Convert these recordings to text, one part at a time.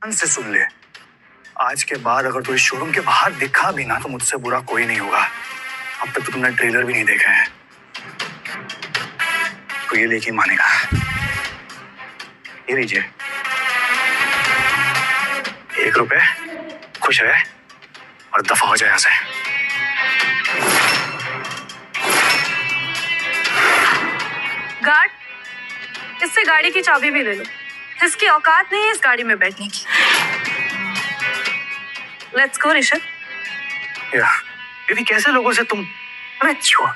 ध्यान से सुन ले, आज के बाद अगर तू इस शोरूम के बाहर दिखा भी ना तो मुझसे बुरा कोई नहीं होगा। अब तक तो तुमने ट्रेलर भी नहीं देखा है, तो ये लेके मानेगा। ये लीजिए 1 रुपए, खुश है और दफा हो जाए यहाँ से। गार्ड, इससे गाड़ी की चाबी भी ले लो। इसकी औकात नहीं है इस गाड़ी में बैठने की। Let's go Rishabh. दीदी कैसे लोगों से तुम? अरे छोड़।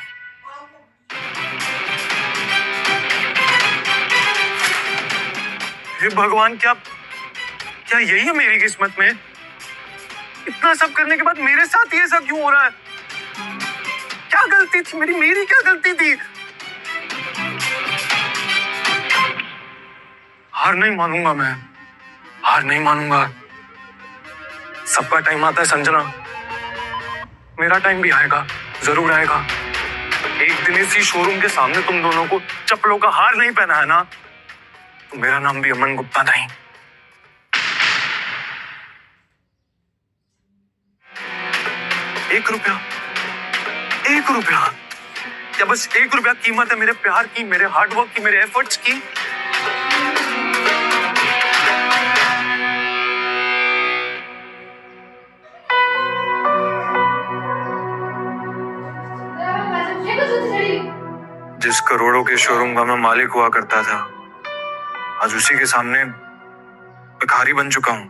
हे भगवान, क्या क्या यही है मेरी किस्मत में? इतना सब करने के बाद मेरे साथ ये सब क्यों हो रहा है? क्या गलती थी मेरी क्या गलती थी? हार नहीं मानूंगा मैं, हार नहीं मानूंगा। सबका टाइम आता है संजना, मेरा टाइम भी आएगा, जरूर आएगा। एक दिन इसी शोरूम के सामने तुम दोनों को चप्पलों का हार नहीं पहना है ना, तो मेरा नाम भी अमन गुप्ता नहीं। एक रुपया क्या बस 1 रुपया कीमत है मेरे प्यार की, मेरे हार्डवर्क की, मेरे एफर्ट्स की? जिस करोड़ों के शोरूम का मैं मालिक हुआ करता था, आज उसी के सामने भिखारी बन चुका हूं।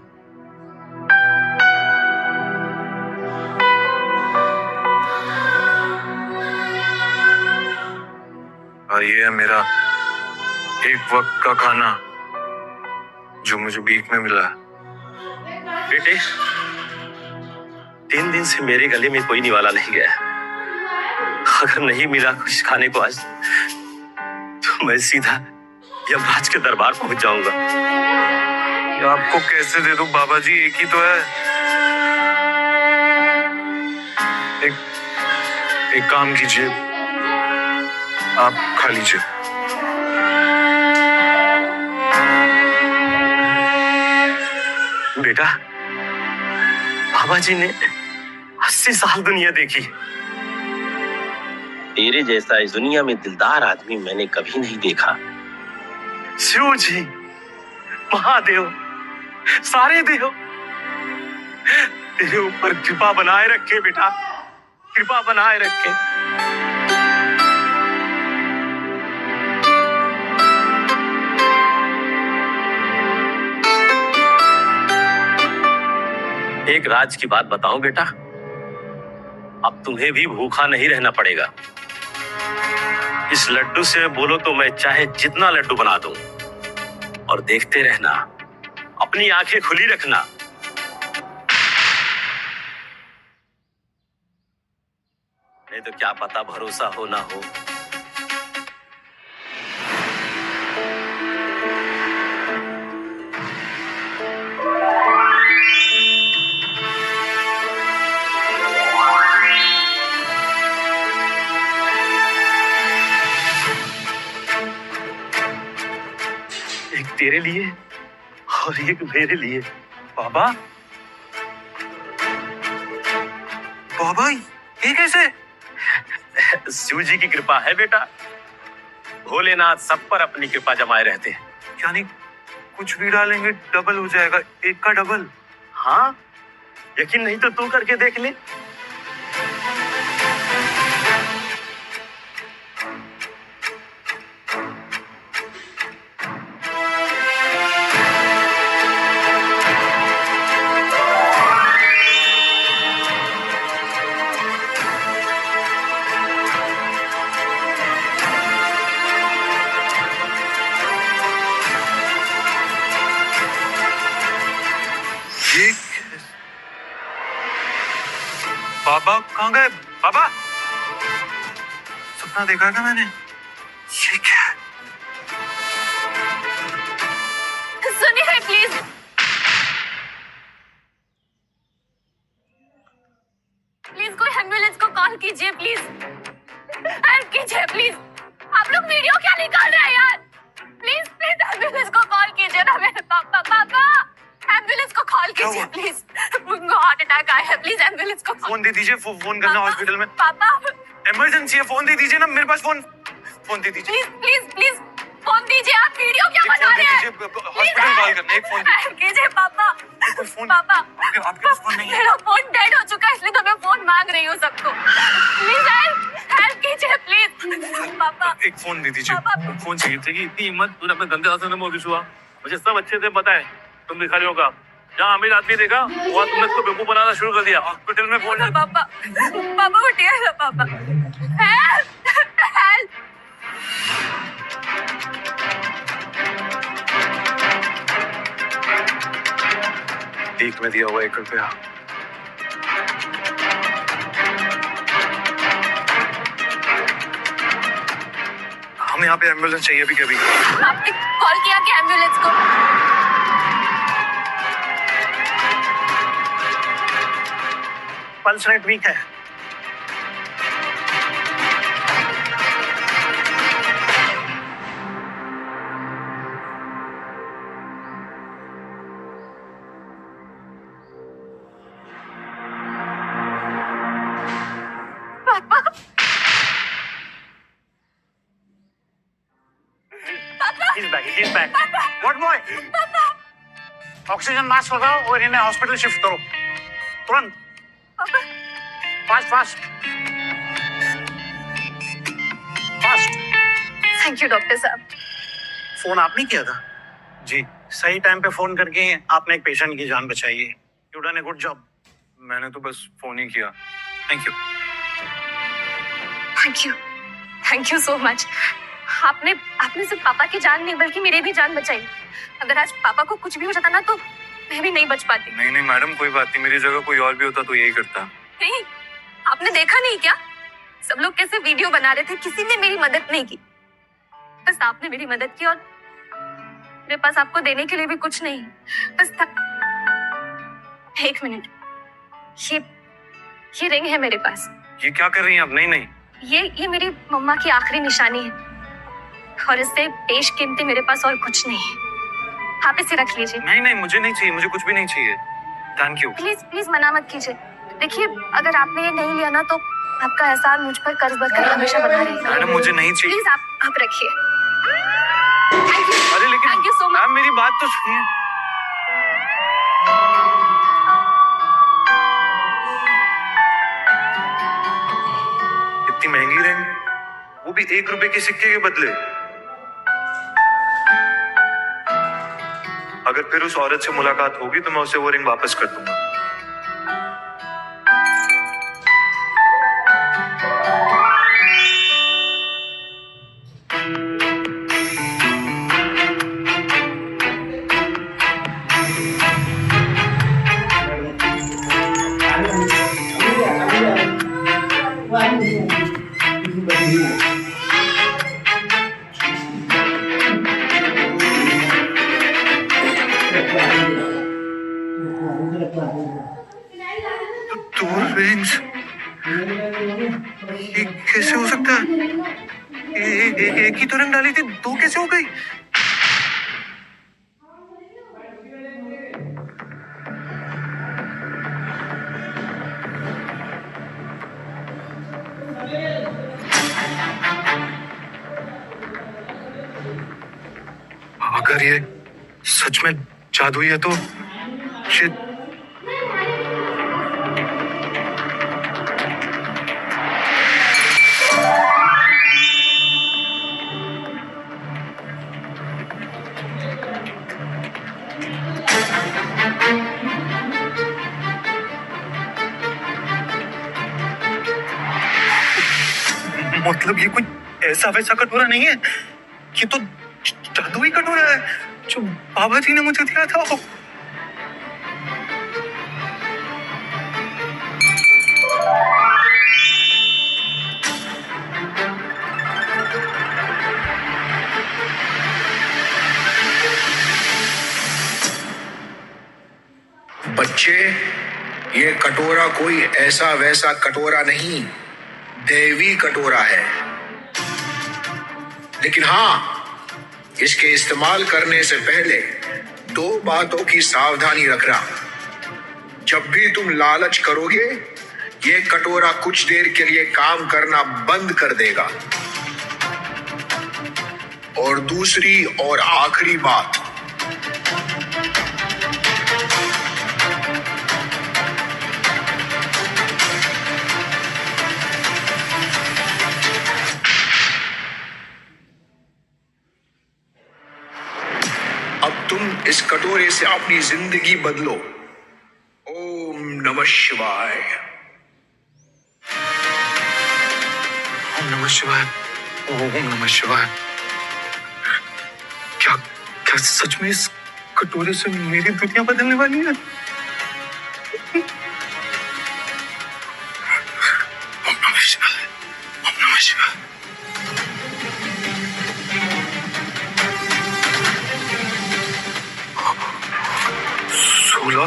और ये है मेरा एक वक्त का खाना जो मुझे भीख में मिला। बेटे, 3 दिन से मेरे गले में कोई निवाला नहीं गया। अगर नहीं मिला कुछ खाने को आज, तो मैं सीधा यमराज के दरबार पहुंच जाऊंगा। ये आपको कैसे दे दूं बाबा जी, एक ही तो है। एक काम कीजिए, आप खा लीजिए। बेटा, बाबा जी ने 80 साल दुनिया देखी। तेरे जैसा इस दुनिया में दिलदार आदमी मैंने कभी नहीं देखा। शिव जी, महादेव, सारे देव तेरे ऊपर कृपा बनाए रखे बेटा, कृपा बनाए रखे। एक राज की बात बताऊं बेटा, अब तुम्हें भी भूखा नहीं रहना पड़ेगा। इस लड्डू से बोलो तो मैं चाहे जितना लड्डू बना दूं, और देखते रहना, अपनी आंखें खुली रखना। नहीं तो क्या पता भरोसा हो ना हो। एक तेरे लिए और एक मेरे लिए। बाबा, बाबा ये कैसे? शिव जी की कृपा है बेटा, भोलेनाथ सब पर अपनी कृपा जमाए रहते हैं। यानी कुछ भी डालेंगे डबल हो जाएगा, एक का डबल? हाँ, यकीन नहीं तो तू करके देख ले। बाबा कहाँ गए? बाबा, सपना देखा क्या मैंने? ये क्या? सुनिए प्लीज, प्लीज कोई एम्बुलेंस को कॉल कीजिए, प्लीज हेल्प कीजिए प्लीज। आप लोग वीडियो क्या निकाल रहे हैं यार? प्लीज प्लीज एम्बुलेंस को कॉल कीजिए ना मेरे पापा। पापा, एम्बुलेंस कॉल कीजिए प्लीज, उनको हार्ट अटैक आया है, प्लीज एम्बुलेंस को फोन दे दीजिए, फोन करना हॉस्पिटल में, पापा इमरजेंसी है, फोन दे दीजिए ना, मेरे पास फोन दे दीजिए, प्लीज प्लीज प्लीज फोन दीजिए। आप वीडियो क्या बना रहे हैं? हॉस्पिटल कॉल करना, एक फोन कीजिए पापा। फोन पापा आपके पास फोन नहीं है? मेरा फोन डेड हो चुका है, इसलिए तो मैं फोन मांग रही हूँ सबको। प्लीज हेल्प कीजिए प्लीज पापा। एक फोन दे दीजिए, पापा। फोन चाहिए। तेरी इतनी हिम्मत, तूने अपने गंदे हाथों से मोदी हुआ। मुझे सब अच्छे से पता है तुम भिखारियों का। जहाँ अमीर आदमी देखा वहाँ तुमने इसको बेवकूफ बनाना शुरू कर दिया। हॉस्पिटल में फोन। पापा पापा उठिए ना पापा, हेल्प हेल्प। एक में दिया हुआ 1 रुपया। हमें यहाँ पे एम्बुलेंस चाहिए अभी के अभी। आपने कॉल किया कि एम्बुलेंस को? पल्स रेट वीक है। पापा He's back. What boy? Oxygen mask लगाओ और इन्हें हॉस्पिटल शिफ्ट करो तुरंत। Fast fast fast. Thank you doctor साहब। फोन आपने किया था? जी, सही टाइम पे फोन करके आपने एक पेशेंट की जान बचाई है। You done a good job. मैंने तो बस फोन ही किया। Thank you. Thank you so much. आपने सिर्फ पापा की जान नहीं बल्कि मेरी भी जान बचाई। अगर आज पापा को कुछ भी हो जाता ना तो मैं भी नहीं बच पाती। नहीं मैडम, कोई बात नहीं, मेरी जगह कोई और भी होता तो यही करता। नहीं, आपने देखा नहीं क्या सब लोग कैसे वीडियो बना रहे थे, किसी ने मेरी मदद नहीं की। बस आपने मेरी मदद की और मेरे पास आपको देने के लिए भी कुछ नहीं। बस एक मिनट, ये रिंग है मेरे पास। ये क्या कर रही हैं आप? नहीं ये मेरी मम्मा की आखिरी निशानी है और इससे बेशकीमती मेरे पास और कुछ नहीं है। आप इसे रख लीजिए। नहीं मुझे नहीं चाहिए, मुझे कुछ भी नहीं चाहिए। Thank you. प्लीज मना मत कीजिए। देखिए अगर आपने ये नहीं लिया ना तो आपका एहसान मुझ पर कर्ज बरकर हमेशा बना रहेगा। मैडम मुझे नहीं चाहिए। प्लीज आप रखिए। Thank you. अरे लेकिन thank you so much. Ma'am मेरी बात तो सुनिए। इतनी महंगी रिंग, वो भी 1 रुपए के सिक्के के बदले। अगर फिर उस औरत से मुलाकात होगी तो मैं उसे वो रिंग वापस कर दूंगा। दो रिंग्स, ये कैसे हो सकता है? एक ही तो रिंग डाली थी, 2 कैसे हो गई? अगर ये सच में जादुई है तो ये मतलब ये कोई ऐसा वैसा कटोरा नहीं है, ये तो जादुई कटोरा है जो बाबा जी ने मुझे दिया था। बच्चे, ये कटोरा कोई ऐसा वैसा कटोरा नहीं, दैवी कटोरा है। लेकिन हाँ, इसके इस्तेमाल करने से पहले 2 बातों की सावधानी रखना। जब भी तुम लालच करोगे, ये कटोरा कुछ देर के लिए काम करना बंद कर देगा। और दूसरी और आखिरी बात, अब तुम इस कटोरे से अपनी जिंदगी बदलो। ओम नमः शिवाय। ओम नमः शिवाय। ओम नमः शिवाय। क्या क्या सच में इस कटोरे से मेरी दुनिया बदलने वाली है? ओम नमः शिवाय। ओम नमः शिवाय।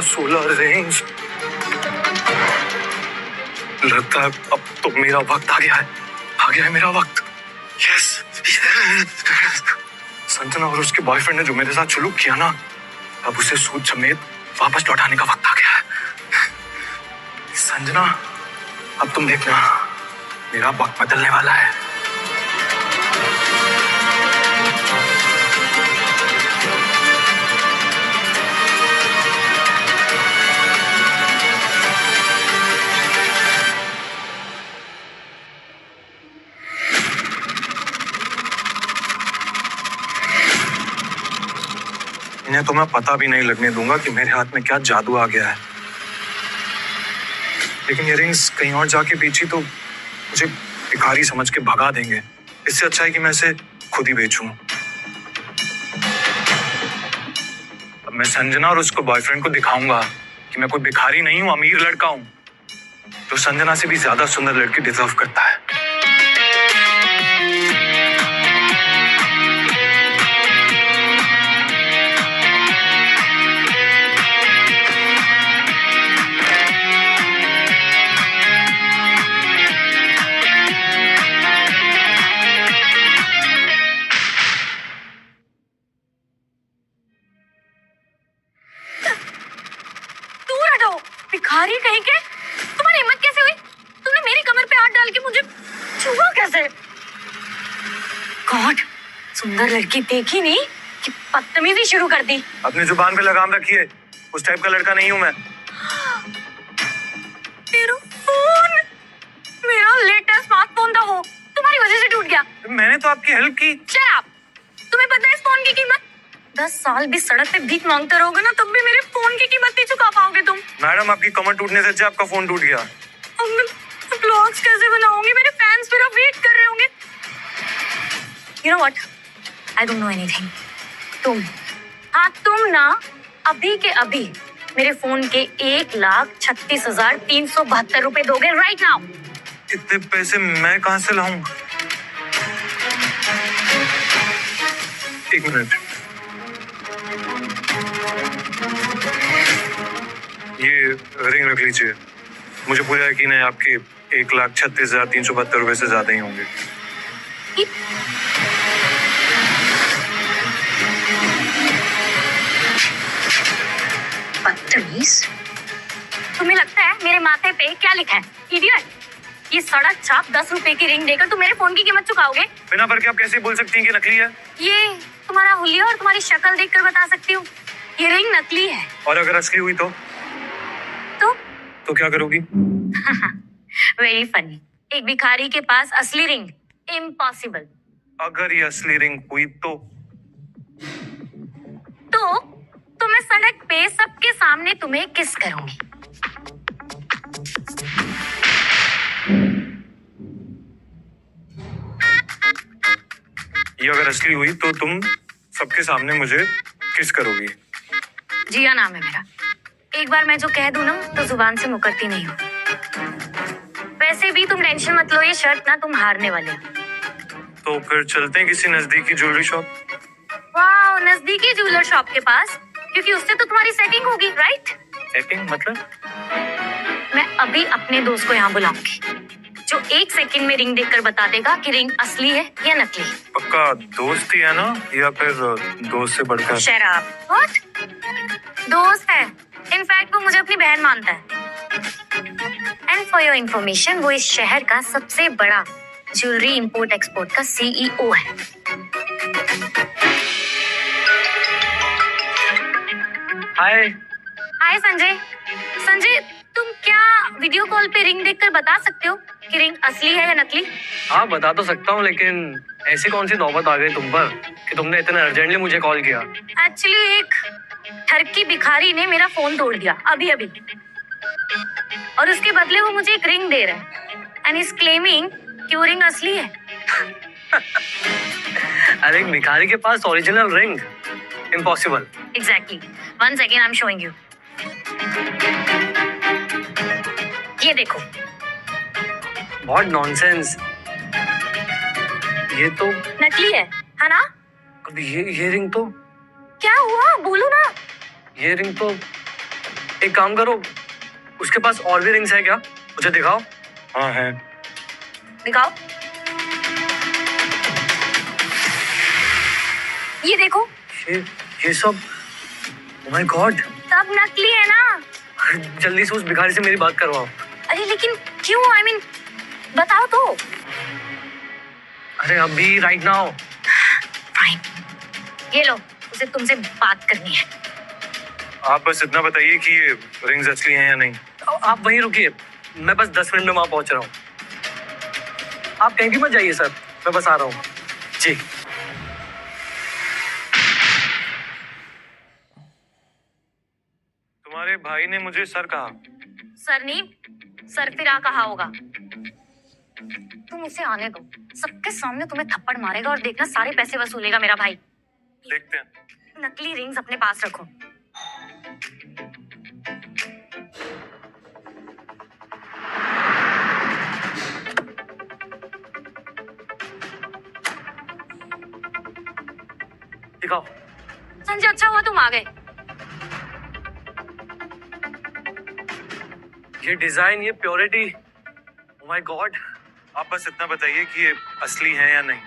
16 रिंग्स। लगता है अब तो मेरा वक्त आ गया है मेरा वक्त। यस। संजना और उसके बॉयफ्रेंड ने जो मेरे साथ सलूक किया ना, अब उसे सूद समेत वापस लौटाने का वक्त आ गया है। संजना, अब तुम देखना, मेरा वक्त बदलने वाला है। इन्हें तो मैं पता भी नहीं लगने दूंगा कि मेरे हाथ में क्या जादू आ गया है। लेकिन ये रिंग्स कहीं और जाके बेची तो मुझे भिखारी समझ के भगा देंगे। इससे अच्छा है कि मैं इसे खुद ही बेचूं। अब मैं संजना और उसको बॉयफ्रेंड को दिखाऊंगा कि मैं कोई भिखारी नहीं हूं, अमीर लड़का हूं, जो संजना से भी ज्यादा सुंदर लड़की डिजर्व करता है। भिखारी कहीं के, तुम्हारी हिम्मत कैसे हुई? तुमने मेरी कमर पे हाथ डाल के मुझे छुआ कैसे? गॉड, सुंदर लड़की देखी नहीं कि बदतमीजी शुरू कर दी। अपनी जुबान पे लगाम रखिए, उस टाइप का लड़का नहीं हूं मैं। मेरा फोन, मेरा लेटेस्ट स्मार्टफोन था, वो तुम्हारी वजह से टूट गया। मैंने तो आपकी हेल्प की। Shut up! तुम्हें पता है इस फोन की कीमत? 10 साल भी सड़क पे भीख मांगते रहोगे ना, तब भी मेरे फोन की कीमत नहीं चुका पाओगे तुम। मैडम, आपकी कमर टूटने से अच्छा आपका फोन टूट गया। अब मैं व्लॉग्स कैसे बनाऊंगी? मेरे फैंस मेरा वेट कर रहे होंगे। You know what? I don't know anything. तुम ना अभी के अभी मेरे फोन के 1,36,372 रुपए दोगे राइट नाउ। इतने पैसे मैं कहां से लाऊं? एक मिनट, ये रिंग रख लीजिए। मुझे पूरा यकीन है आपके 1,36,372 रुपए से ज्यादा ही होंगे। बदतमीज, तुम्हें लगता है मेरे माथे पे क्या लिखा है? इडियट, ये सड़क छाप 10 रुपए की रिंग देकर तुम मेरे फोन की कीमत चुकाओगे? बिना पर के आप कैसे बोल सकती हैं कि नकली है? ये तुम्हारा हुलिया और तुम्हारी शक्ल देखकर बता सकती हूँ, ये रिंग नकली है। और अगर असली हुई तो क्या करोगी? Very funny. एक भिखारी के पास असली रिंग, इम्पॉसिबल। अगर ये असली रिंग हुई तो मैं सड़क पे सबके सामने तुम्हें किस करूंगी। ये अगर असली हुई तो तुम सबके सामने मुझे किस करोगी? जिया नाम है मेरा। एक बार मैं जो कह दूं ना तो जुबान से मुकरती नहीं हूँ। वैसे भी तुम टेंशन मत लो, ये शर्त ना तुम हारने वाले हो। तो फिर चलते हैं किसी नजदीकी ज्वेलरी शॉप। वाह, नजदीकी ज्वेलर शॉप के पास, क्योंकि उससे तो तुम्हारी सेटिंग होगी राइट? सेटिंग मतलब? मैं अभी अपने दोस्त को यहाँ बुलाऊंगी, जो 1 सेकंड में रिंग देखकर बता देगा कि रिंग असली है या नकली। पक्का दोस्त ही है ना, या फिर दोस्त से बढ़कर? शराब। व्हाट? दोस्त है, इनफैक्ट वो मुझे अपनी बहन मानता है। एंड फॉर योर इंफॉर्मेशन, वो इस शहर का सबसे बड़ा ज्वेलरी इंपोर्ट एक्सपोर्ट का CEO है। हाय। हाय संजय। संजय, तुम क्या वीडियो कॉल पे रिंग देखकर बता सकते हो कि रिंग असली है या नकली? हाँ बता तो सकता हूँ, लेकिन ऐसी कौन सी नौबत आ गई तुम पर कि तुमने इतना अर्जेंटली मुझे कॉल किया? एक्चुअली एक ठरकी भिखारी ने मेरा फोन तोड़ दिया अभी अभी, और उसके बदले वो मुझे एक रिंग दे रहा है एंड इज क्लेमिंग कि वो रिंग असली है। अरे एक भिखारी के पास original ring? Impossible. Exactly. One second, I am showing you. ये देखो। बहुत नॉनसेंस। ये तो नकली है ना? अब ये रिंग तो क्या हुआ, बोलो ना। ये रिंग तो, एक काम करो, उसके पास और भी रिंग्स है क्या? मुझे दिखाओ। हाँ है। दिखाओ। ये देखो। ये सब, ओह माय गॉड, सब नकली है ना? जल्दी से उस भिखारी से मेरी बात करवाओ। अरे लेकिन क्यों? I mean, बताओ तो। अरे अभी, राइट नाउ। फाइन, ये लो, उसे तुमसे बात करनी है। आप बस इतना बताइए कि ये रिंग्स असली हैं या नहीं। आप वहीं रुकिए, मैं बस 10 मिनट में वहां पहुंच रहा हूँ। आप कहीं भी मत जाइए सर, मैं बस आ रहा हूँ। जी। तुम्हारे भाई ने मुझे सर कहा। सर नहीं, सर फिरा कहा होगा। तुम इसे आने दो, सबके सामने तुम्हें थप्पड़ मारेगा और देखना सारे पैसे वसूलेगा मेरा भाई। देखते हैं। नकली रिंग्स अपने पास रखो। दिखाओ। संजय, अच्छा हुआ तुम आ गए। ये डिजाइन, ये प्योरिटी, ओह माय गॉड। आप बस इतना बताइए कि ये असली है या नहीं।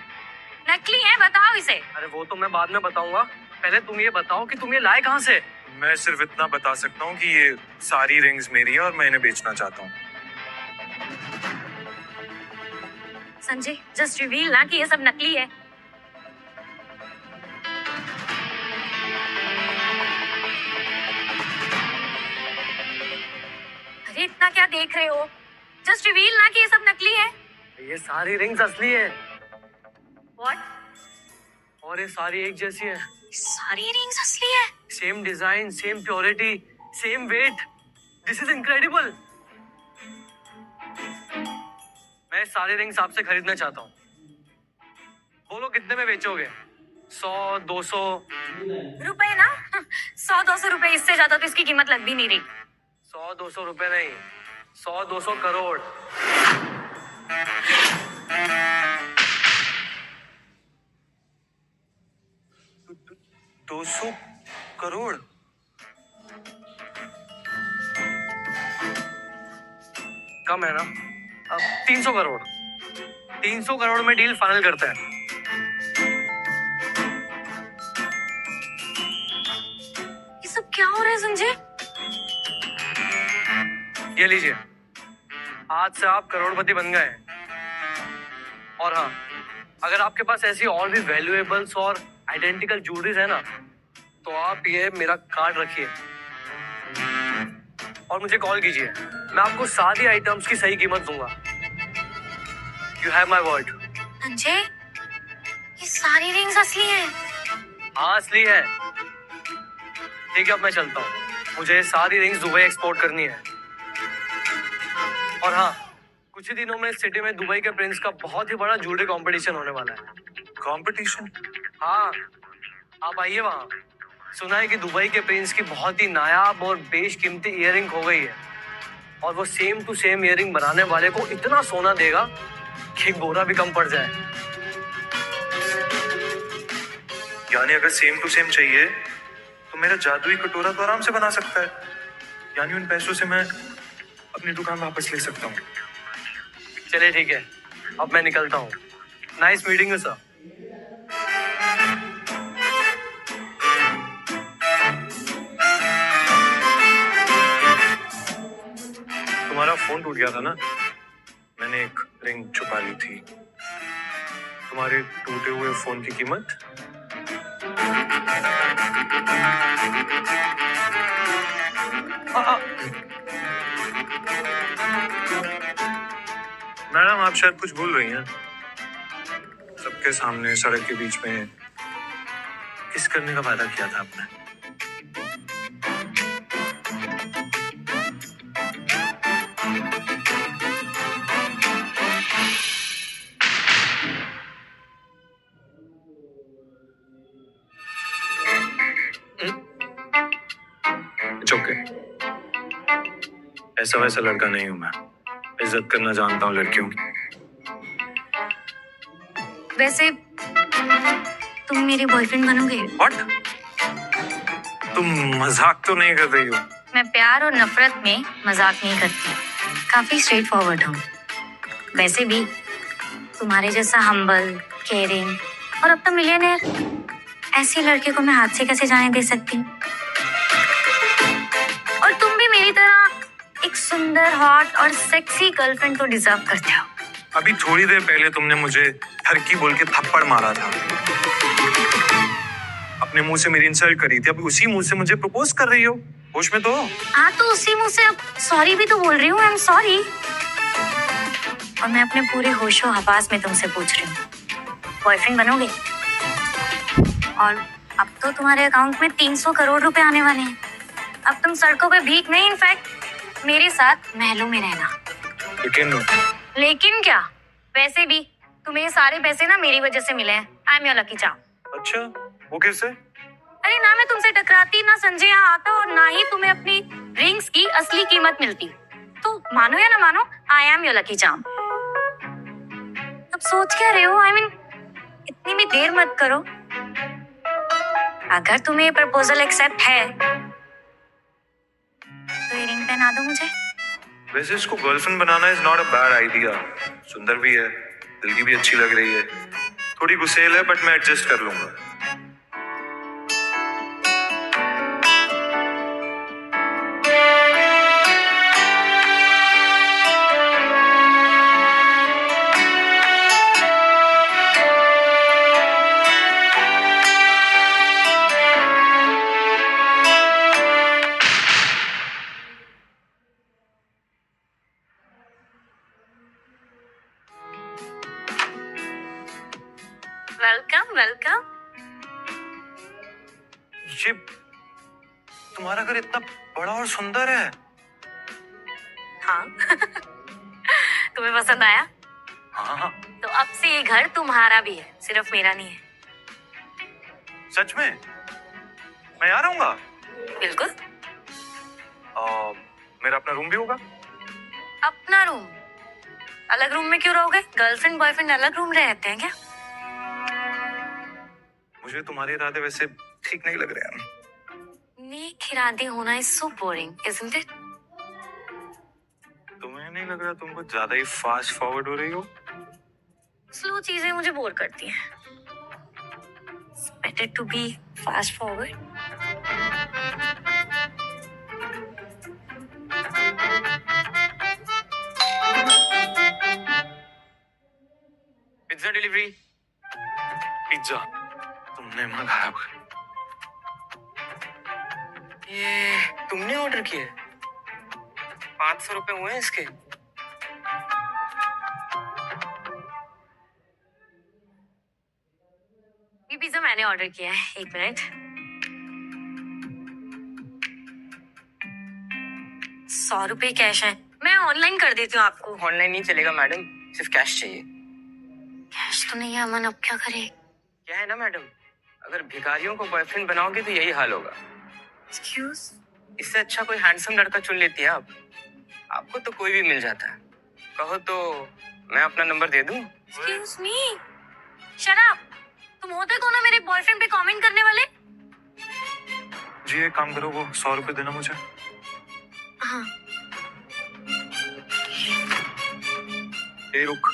नकली है, बताओ इसे। अरे वो तो मैं बाद में बताऊंगा, पहले तुम ये बताओ कि तुम ये लाए कहाँ से? मैं सिर्फ इतना बता सकता हूँ कि ये सारी रिंग्स मेरी है और मैं इन्हें बेचना चाहता हूँ। संजय, जस्ट रिवील ना कि ये सब नकली है। अरे इतना क्या देख रहे हो? जस्ट रिवील ना कि ये सब नकली है। ये सारी रिंग्स असली है। What? और ये सारी एक जैसी है। सारी रिंग्स असली है। Same design, same purity, same weight. This is incredible. मैं सारी रिंग्स आपसे खरीदना चाहता हूँ। बोलो कितने में बेचोगे? 100, 200? रुपए ना? 100-200 रुपए, इससे ज्यादा तो इसकी कीमत लग भी नहीं रही। 100-200 रुपए नहीं, 100-200 करोड़। $200 करोड़? कम है ना? अब 300 करोड़। 300 करोड़ में डील फाइनल करते हैं। ये सब क्या हो रहा है संजय? ये लीजिए, आज से आप करोड़पति बन गए। और हाँ, अगर आपके पास ऐसी और भी वैल्यूएबल्स और आइडेंटिकल ज्वेलरीज है ना, तो आप ये मेरा कार्ड रखिए और मुझे कॉल कीजिए। मैं आपको सारी आइटम्स की सही कीमत दूंगा। You have my word. Sanjay, ये सारी रिंग्स असली हैं। हाँ असली है। ठीक है, अब मैं चलता हूँ, मुझे सारी रिंग्स दुबई एक्सपोर्ट करनी है। और हाँ, कुछ ही दिनों में इस सिटी में दुबई के प्रिंस का बहुत ही बड़ा ज्वेलरी कंपटीशन होने वाला है। कंपटीशन? हाँ, आप आइए वहाँ। सुना है कि दुबई के प्रिंस की बहुत ही नायाब और बेशकीमती ईयरिंग हो गई है, और वो सेम टू सेम ईयरिंग बनाने वाले को इतना सोना देगा कि एक बोरा भी कम पड़ जाए। यानी अगर सेम टू सेम चाहिए तो मेरा जादुई कटोरा तो आराम से बना सकता है। यानी उन पैसों से मैं अपनी दुकान वापस ले सकता हूँ। चलिए ठीक है, अब मैं निकलता हूँ। Nice meeting you sir. तुम्हारा फोन टूट गया था ना, मैंने एक रिंग छुपा ली थी। तुम्हारे टूटे हुए फोन की कीमत? मैडम, आप शायद कुछ भूल रही हैं। सबके सामने सड़क के बीच में किस करने का वादा किया था आपने? ओके, ऐसा वैसा लड़का नहीं हूं मैं। इज्जत करना जानता हूँ लड़कियों की। वैसे तुम मेरे बॉयफ्रेंड बनोगे? व्हाट? तुम मजाक तो नहीं कर रही हो? मैं प्यार और नफरत में मजाक नहीं करती, काफी स्ट्रेट फॉरवर्ड हूँ। वैसे भी तुम्हारे जैसा हम्बल, केयरिंग और अब तो मिलियनेयर ऐसे लड़के को मैं हाथ से कैसे जाने दे सकती हूँ? और तुम भी मेरी तरह एक सुंदर, हॉट और सेक्सी गर्लफ्रेंड को डिजर्व करते हो। अभी थोड़ी देर पहले तुमने मुझे ठरकी बोल के थप्पड़ मारा था। अपने मुंह से मेरी इंसल्ट करी थी, अभी उसी मुंह से मुझे प्रपोज कर रही हो। होश में तो हो? हाँ, तो उसी मुंह से अब सॉरी भी तो बोल रही हूँ। I am sorry. और मैं अपने पूरे होशो हवास में तुमसे पूछ रही हूँ, बॉयफ्रेंड बनोगे? और अब तो तुम्हारे अकाउंट में 300 करोड़ रुपए आने वाले हैं। अब तुम सड़कों पे भीख नहीं, इनफैक्ट मेरे साथ महलों में रहना। लेकिन क्या? वैसे भी तुम्हें ये सारे पैसे ना मेरी वजह से मिले हैं। I am your lucky charm. अच्छा, वो कैसे? अरे ना मैं तुमसे टकराती, ना संजय यहाँ आता और ना ही तुम्हें अपनी रिंग्स की असली कीमत मिलती। तो मानो या ना मानो, I am your lucky charm. अब सोच क्या रहे हो? आई मीन इतनी भी देर मत करो। अगर तुम्हें प्रपोजल एक्सेप्ट है तो ये रिंग पहना दो मुझे। वैसे इसको girlfriend banana is not a bad idea. सुंदर भी है, दिल की भी अच्छी लग रही है, थोड़ी गुस्सेल है, बट मैं एडजस्ट कर लूंगा। Welcome welcome. ये तुम्हारा घर इतना बड़ा और सुंदर है। हाँ तुम्हें पसंद आया? हाँ, तो अब से ये घर तुम्हारा भी है, सिर्फ मेरा नहीं है। सच में? मैं यहाँ रहूंगा? बिल्कुल। मेरा अपना रूम भी होगा? अपना रूम? अलग रूम में क्यों रहोगे? गर्लफ्रेंड बॉयफ्रेंड अलग रूम रहते हैं क्या? मुझे तुम्हारे इरादे वैसे ठीक नहीं लग रहे हैं। नेक इरादे होना is so boring, isn't it? तुम्हें नहीं लग रहा तुम कुछ ज्यादा ही फास्ट फॉरवर्ड हो रही हो? स्लो चीजें मुझे बोर करती हैं। It's better to be fast forward. Pizza delivery. Pizza तुमने मंगाया? ये तुमने ऑर्डर किया? 500 रुपए हुए हैं इसके। ये पिज्जा मैंने ऑर्डर किया है, 1 मिनट। 100 रुपए कैश है, मैं ऑनलाइन कर देती हूँ आपको। ऑनलाइन नहीं चलेगा मैडम, सिर्फ कैश चाहिए। कैश तो नहीं है अमन, अब क्या करे? क्या है ना मैडम, अगर भिखारियों को बॉयफ्रेंड बनाओगे तो यही हाल होगा। एक्सक्यूज? इससे अच्छा कोई हैंडसम लड़का चुन लेती है आप। आपको तो कोई भी मिल जाता है। कहो तो मैं अपना नंबर दे दूं? Excuse me, shut up. तुम होते कौन हो मेरे बॉयफ्रेंड पे कमेंट करने वाले? जी एक काम करो, वो 100 रुपए देना मुझे। हाँ। ए रुक।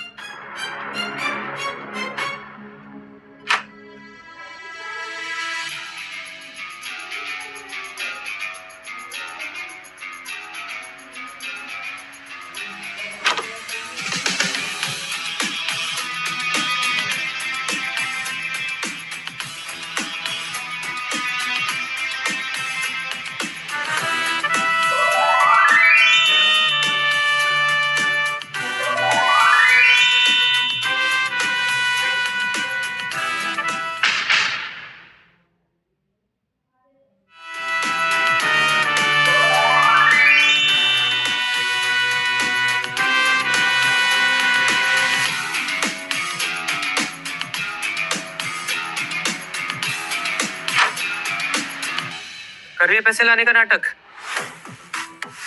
पैसे लाने का नाटक।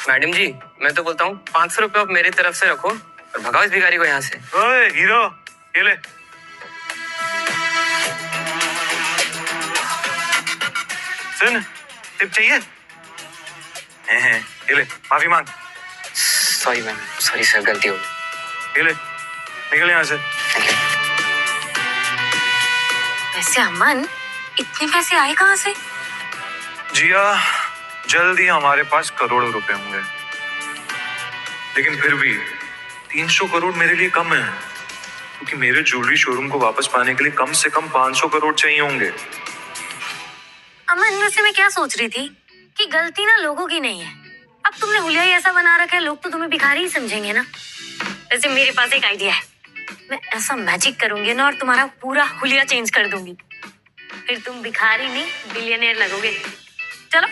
मैडम जी, मैं तो बोलता हूँ 500 रुपये आप मेरी तरफ से रखो और भगाओ इस भिखारी को यहाँ से। ओए हीरो, ये ले। सुन, टिप चाहिए? ये ले, माफी मांग। सॉरी मैम, सॉरी सर, गलती हो गई। ये ले, निकल यहाँ से। वैसे अमन, इतने पैसे आए कहाँ से? जिया, जल्दी हमारे पास करोड़ों रुपए होंगे, लेकिन फिर भी 300 करोड़ मेरे लिए कम है, क्योंकि मेरे ज्वेलरी शोरूम को वापस पाने के लिए कम से कम 500 करोड़ चाहिए होंगे। अमन, वैसे मैं क्या सोच रही थी कि गलती ना लोगों की नहीं है। अब तुमने हुलिया ही ऐसा बना रखा है, लोग तो तुम्हें भिखारी ही समझेंगे ना। वैसे मेरे पास एक आइडिया है, मैं ऐसा मैजिक करूंगी ना और तुम्हारा पूरा हुलिया चेंज कर दूंगी, फिर तुम भिखारी नहीं बिलियनियर लगोगे। चलो।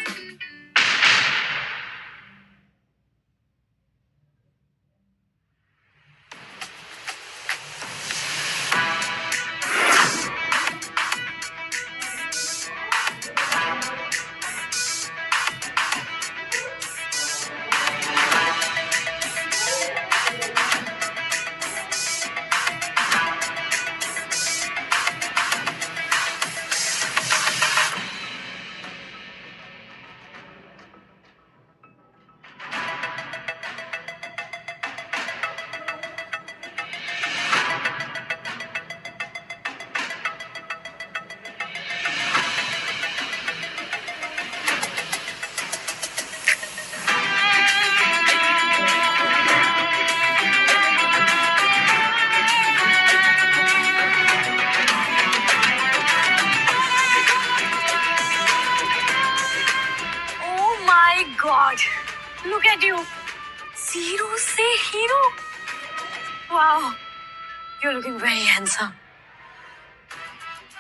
God, look at you. Zero से hero. Wow, you're looking very handsome.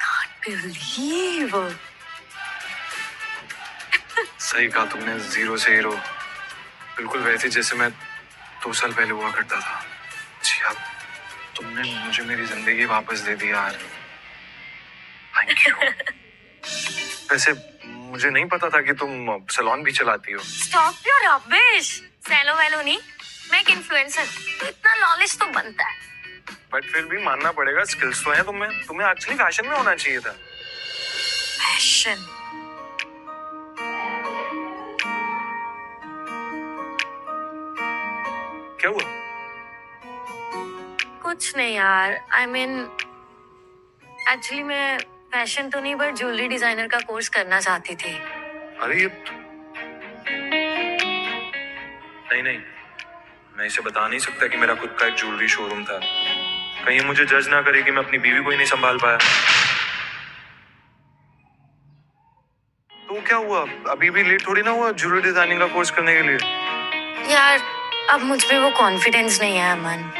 Can't believe. सही कहा तुमने, जीरो से हीरो, बिल्कुल वैसे जैसे मैं 2 साल पहले हुआ करता था। जी अब तुमने मुझे मेरी जिंदगी वापस दे दी यार, थैंक यू। वैसे मुझे नहीं पता था कि तुम सैलून भी चलाती हो। Stop your rubbish. सैलो वैलो नहीं, मैं एक इन्फ्लुएंसर, तो इतना नॉलेज तो बनता है। बट फिर भी मानना पड़ेगा, स्किल्स तो है तुम्हें। तुम्हें एक्चुअली फैशन में होना चाहिए था। फैशन? क्या हुआ? कुछ नहीं यार, I mean, एक्चुअली मैं फैशन तो नहीं बट ज्वेलरी डिजाइनर का कोर्स करना चाहती थी। अरे ये नहीं, मैं इसे बता नहीं सकता कि मेरा खुद का एक ज्वेलरी शोरूम था। कहीं मुझे जज ना करे कि मैं अपनी बीवी को ही नहीं संभाल पाया। तो क्या हुआ? अभी भी लेट थोड़ी ना हुआ ज्वेलरी डिजाइनिंग का कोर्स करने के लिए? यार अब मुझ में वो कॉन्फिडेंस नहीं है अमन।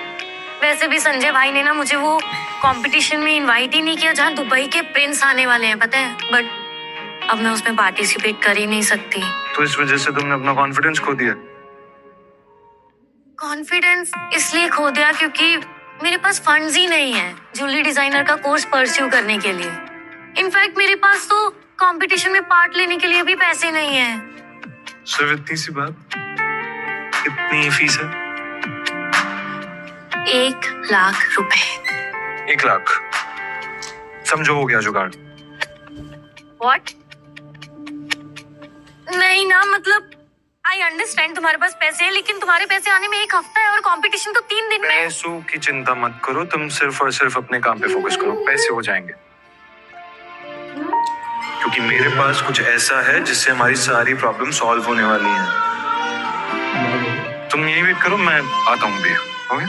वैसे भी संजय भाई ने ना मुझे वो कंपटीशन में इनवाइट ही नहीं किया जहाँ दुबई के प्रिंस आने वाले हैं, पता है। बट अब मैं उसमें पार्टिसिपेट कर ही नहीं सकती। तो इस वजह से तुमने अपना कॉन्फिडेंस खो दिया? कॉन्फिडेंस इसलिए खो दिया क्योंकि मेरे पास फंड्स ही नहीं है ज्वेलरी डिजाइनर का कोर्स परस्यू करने के लिए। इनफैक्ट मेरे पास तो कंपटीशन में पार्ट लेने के लिए भी पैसे नहीं है। सिर्फ इतनी सी बात? कितनी फीस है? 1 लाख रुपए। 1 लाख? समझो हो गया जुगाड़। What? नहीं ना, मतलब आई अंडरस्टैंड तुम्हारे पास पैसे हैं, लेकिन तुम्हारे पैसे आने में 1 हफ्ता है और कंपटीशन तो 3 दिन में। पैसों की चिंता मत करो, तुम सिर्फ और सिर्फ अपने काम पे फोकस करो, पैसे हो जाएंगे। क्योंकि मेरे पास कुछ ऐसा है जिससे हमारी सारी प्रॉब्लम सॉल्व होने वाली हैं। तुम यही वेट करो, मैं आता हूँ भैया। ओके?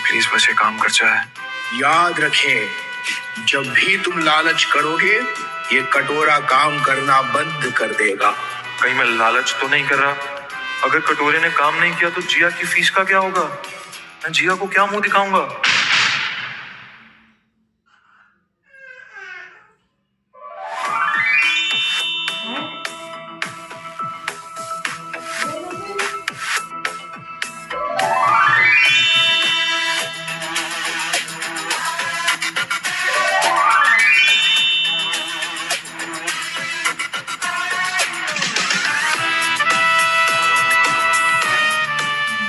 प्लीज बस ये काम कर जाए। याद रखें, जब भी तुम लालच करोगे ये कटोरा काम करना बंद कर देगा। कहीं मैं लालच तो नहीं कर रहा? अगर कटोरे ने काम नहीं किया तो जिया की फीस का क्या होगा? मैं जिया को क्या मुंह दिखाऊंगा?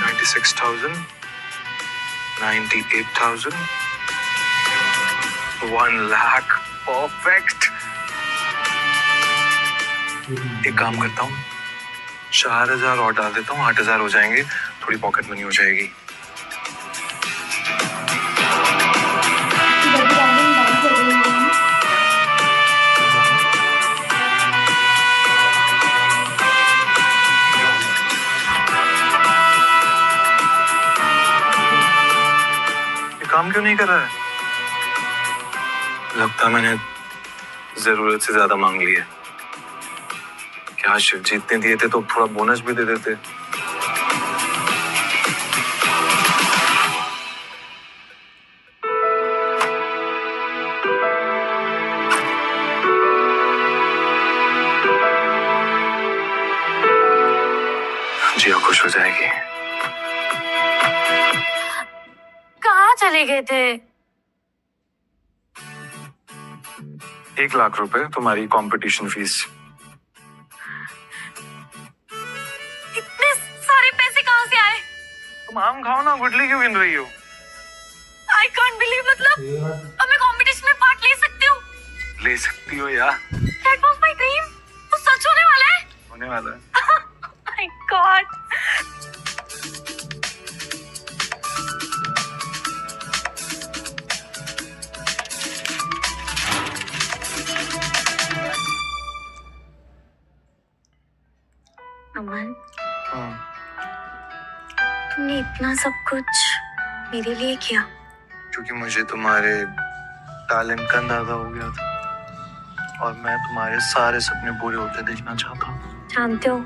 $96,000, $98,000, 1 लाख। परफेक्ट। एक काम करता हूँ, 4,000 और डाल देता हूँ, 8,000 हो जाएंगे, थोड़ी पॉकेट मनी हो जाएगी। काम क्यों नहीं कर रहा है? लगता है मैंने जरूरत से ज्यादा मांग ली है। क्या शिव जी इतने दिए थे तो थोड़ा बोनस भी दे देते। जिया खुश हो जाएगी। कहाँ चले गए थे? 1 लाख रुपए तुम्हारी कंपटीशन फीस। इतने सारे पैसे कहाँ से आए? तुम आम खाओ ना, गुटली क्यों गिन रही हो? I can't believe, मतलब अब मैं कंपटीशन में पार्ट ले सकती हूँ? ले सकती हो यार। That was my dream. वो सच होने वाला है? होने वाला है। My God. अमन, तुमने इतना सब कुछ मेरे लिए किया? क्योंकि मुझे तुम्हारे टैलेंट का अंदाजा हो गया था और मैं तुम्हारे सारे सपने पूरे होते देखना चाहता हूँ। जानते हो,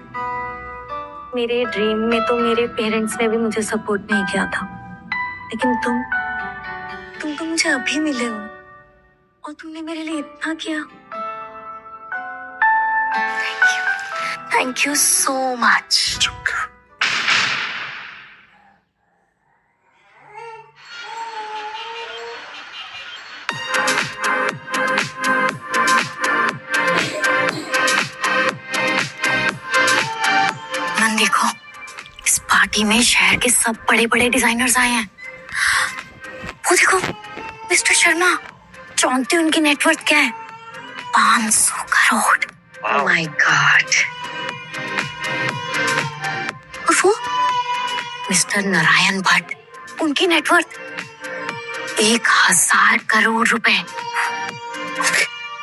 मेरे ड्रीम में तो मेरे पेरेंट्स ने भी मुझे सपोर्ट नहीं किया था, लेकिन तुम तो मुझे अभी मिले हो और तुमने मेरे लिए इतना किया। Thank you so much. मन देखो, इस पार्टी में शहर के सब बड़े बड़े डिजाइनर्स आए हैं। वो देखो, मिस्टर शर्मा, जानते हो उनकी नेटवर्थ क्या है? 500 करोड़। Oh my God. और वो मिस्टर नारायण भट्ट, उनकी नेटवर्थ 1,000 करोड़ रुपए।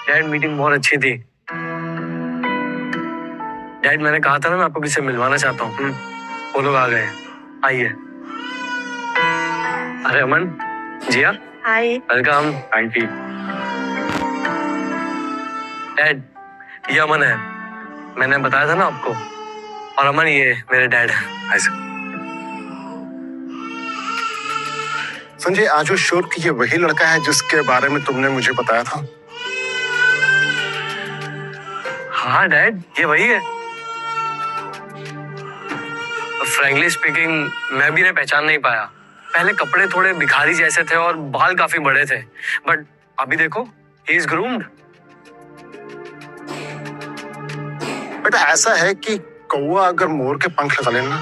डैड, मीटिंग बहुत अच्छी थी। डैड, मैंने कहा था ना मैं आपको किसी से मिलवाना चाहता हूँ। वो लोग आ गए। आइए। अरे अमन, जिया, हाय। वेलकम। Thank you. डैड, ये अमन है, मैंने बताया था ना आपको। और अमन ये मेरे डैड है। संजय, आज श्योर कि ये वही लड़का है जिसके बारे में तुमने मुझे बताया था? हाँ डैड, ये वही है। फ्रैंकली स्पीकिंग, मैं भी इन्हें पहचान नहीं पाया। पहले कपड़े थोड़े भिखारी जैसे थे और बाल काफी बड़े थे, बट अभी देखो, ही इज ग्रूम्ड। बेटा, ऐसा है कि कौवा अगर मोर के पंख लगा लेना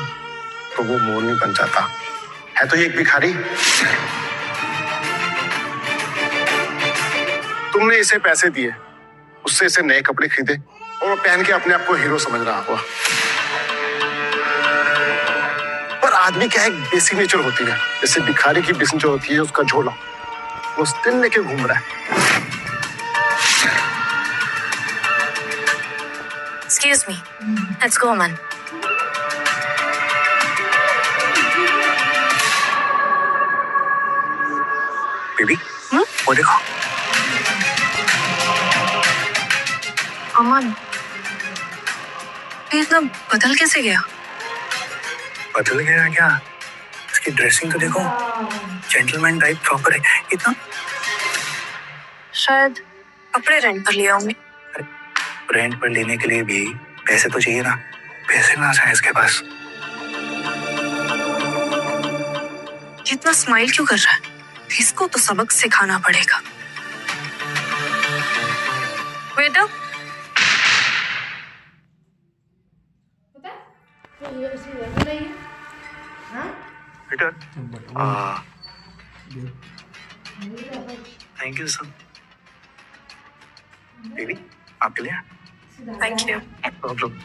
तो वो मोर नहीं बन जाता है। तो ये एक भिखारी। तुमने इसे पैसे दिए, उससे इसे नए कपड़े खरीदे और वो पहन के अपने आप को हीरो समझ रहा हुआ। पर आदमी क्या है, बेसिक नेचर होती है। जैसे भिखारी की बेसिक नेचर होती है उसका झोला, वो स्टिल लेके घूम रहा है। Excuse me. Let's go, man. Baby, वो देखो। अमन, ये इतना बदल कैसे गया? बदल गया है क्या? इसकी ड्रेसिंग तो देखो, जेंटलमैन टाइप प्रॉपर है। इतना शायद कपड़े रेंट पर लिया होंगे। रेंट पर लेने के लिए भी पैसे तो चाहिए ना, पैसे ना जाए इसके पास। इतना स्माइल क्यों कर रहा है? इसको तो सबक सिखाना पड़ेगा। वेटर, बेटा थैंक यू सर। बेबी आपके लिए। Thank you. Problem.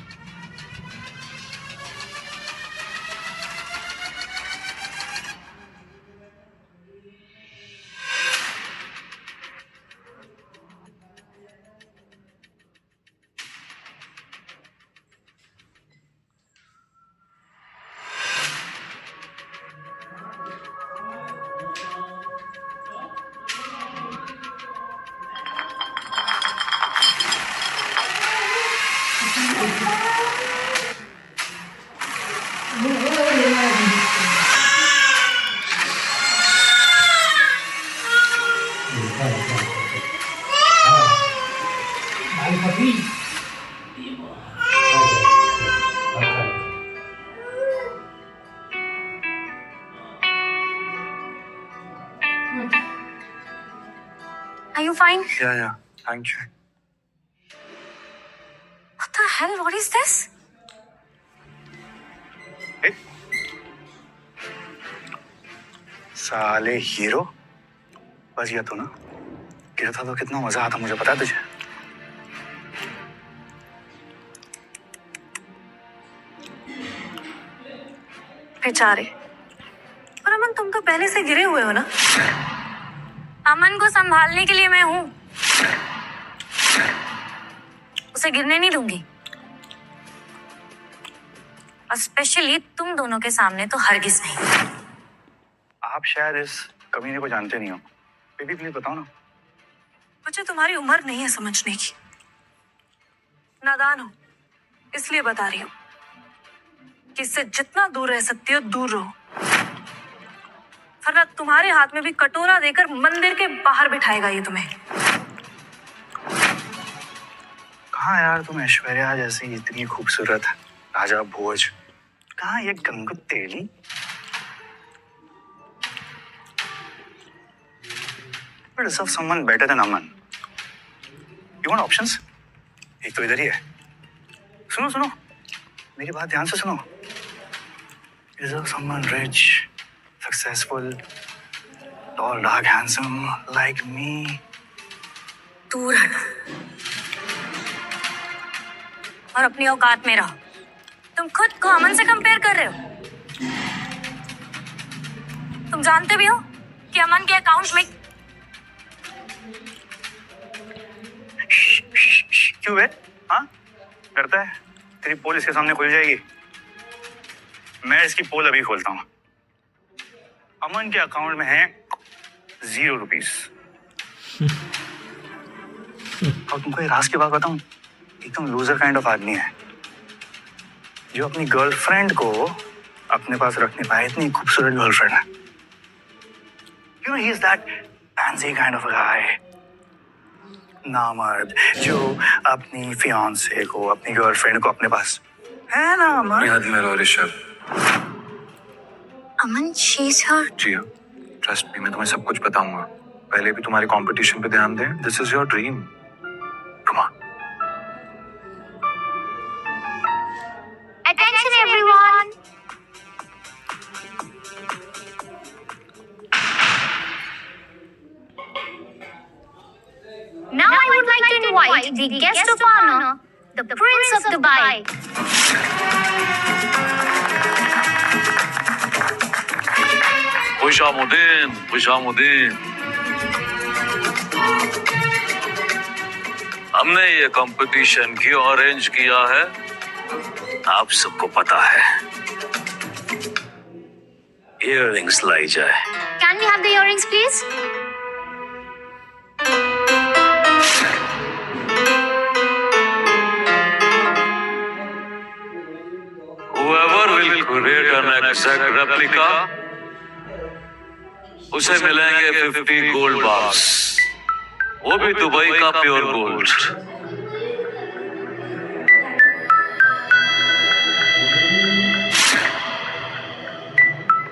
Are you fine? Yeah, thank you. What the hell? What is this? साले हीरो, बच गया तू ना? गिरा था तो कितना मजा आता मुझे पता है तुझे? बेचारे। पर अमन, तुम तो पहले से गिरे हुए हो ना? अमन को संभालने के लिए मैं हूं, उसे गिरने नहीं दूंगी। और स्पेशली तुम दोनों के सामने तो हरगिज नहीं। आप शायद इस कमीने को जानते नहीं हो। बेबी प्लीज बताओ ना। मुझे तुम्हारी उम्र नहीं है समझने की, नादान हो, इसलिए बता रही हूँ कि इससे जितना दूर रह सकती हो दूर रहो, वरना तुम्हारे हाथ में भी कटोरा देकर मंदिर के बाहर बिठाएगा ये तुम्हें। कहाँ यार तुम ऐश्वर्या जैसी इतनी खूबसूरत राजा भोज, कहाँ ये गंगू तेली? You deserve someone better than Aman. You want options? एक तो इधर ही है। सुनो सुनो, मेरी बात ध्यान से सुनो। You deserve someone rich, successful, tall, dark, handsome like me. दूर हटो और अपनी औकात में रहो। तुम खुद को अमन से कंपेयर कर रहे हो। तुम जानते भी हो कि अमन के अकाउंट में क्यों है? हाँ डरता है? तेरी पोल इसके सामने खुल जाएगी। मैं इसकी पोल अभी खोलता हूँ। अमन के अकाउंट में है 0 रुपीज। और तुमको ये राज की बात बताऊं, एकदम लूजर काइंड ऑफ आदमी है जो अपनी गर्लफ्रेंड को अपने पास रख नहीं पाए। इतनी खूबसूरत गर्लफ्रेंड है। You know, he is that fancy kind of a guy. नामर्द जो अपनी फियांसे को, अपनी गर्लफ्रेंड को अपने पास है ना अमन? याद मेरा ऋषभ। अमन, she's her. जी हाँ, ट्रस्ट मी, मैं तुम्हें सब कुछ बताऊंगा। पहले भी तुम्हारे कंपटीशन पे ध्यान दें। This is your dream. Come on. Attention everyone. Now I would like to invite the guest of honor, the Prince of Dubai. खुशामुदीन, खुशामुदीन। हमने ये कंपटीशन क्यों अरेंज किया है आप सबको पता है। इयररिंग्स लाई जाए। Can we have the earrings, please? Whoever will create an exact replica, उसे मिलेंगे 50 गोल्ड बार्स, वो भी दुबई का प्योर गोल्ड।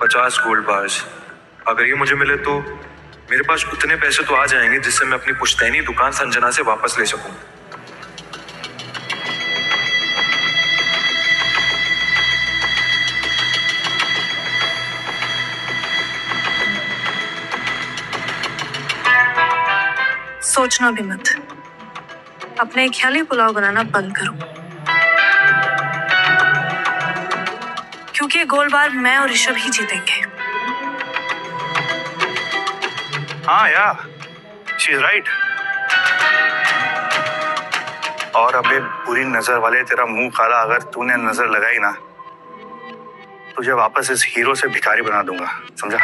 50 gold bars. अगर ये मुझे मिले तो मेरे पास उतने पैसे तो आ जाएंगे जिससे मैं अपनी पुश्तैनी दुकान संजना से वापस ले सकूं। सोचना भी मत, अपने ख्याली पुलाव बनाना बंद करो, क्योंकि ये गोल्ड बार मैं और ऋषभ ही जीतेंगे। हाँ यार, शी इज राइट। और अबे बुरी नजर वाले, तेरा मुंह काला अगर तूने नजर लगाई ना, तुझे वापस इस हीरो से भिखारी बना दूंगा, समझा?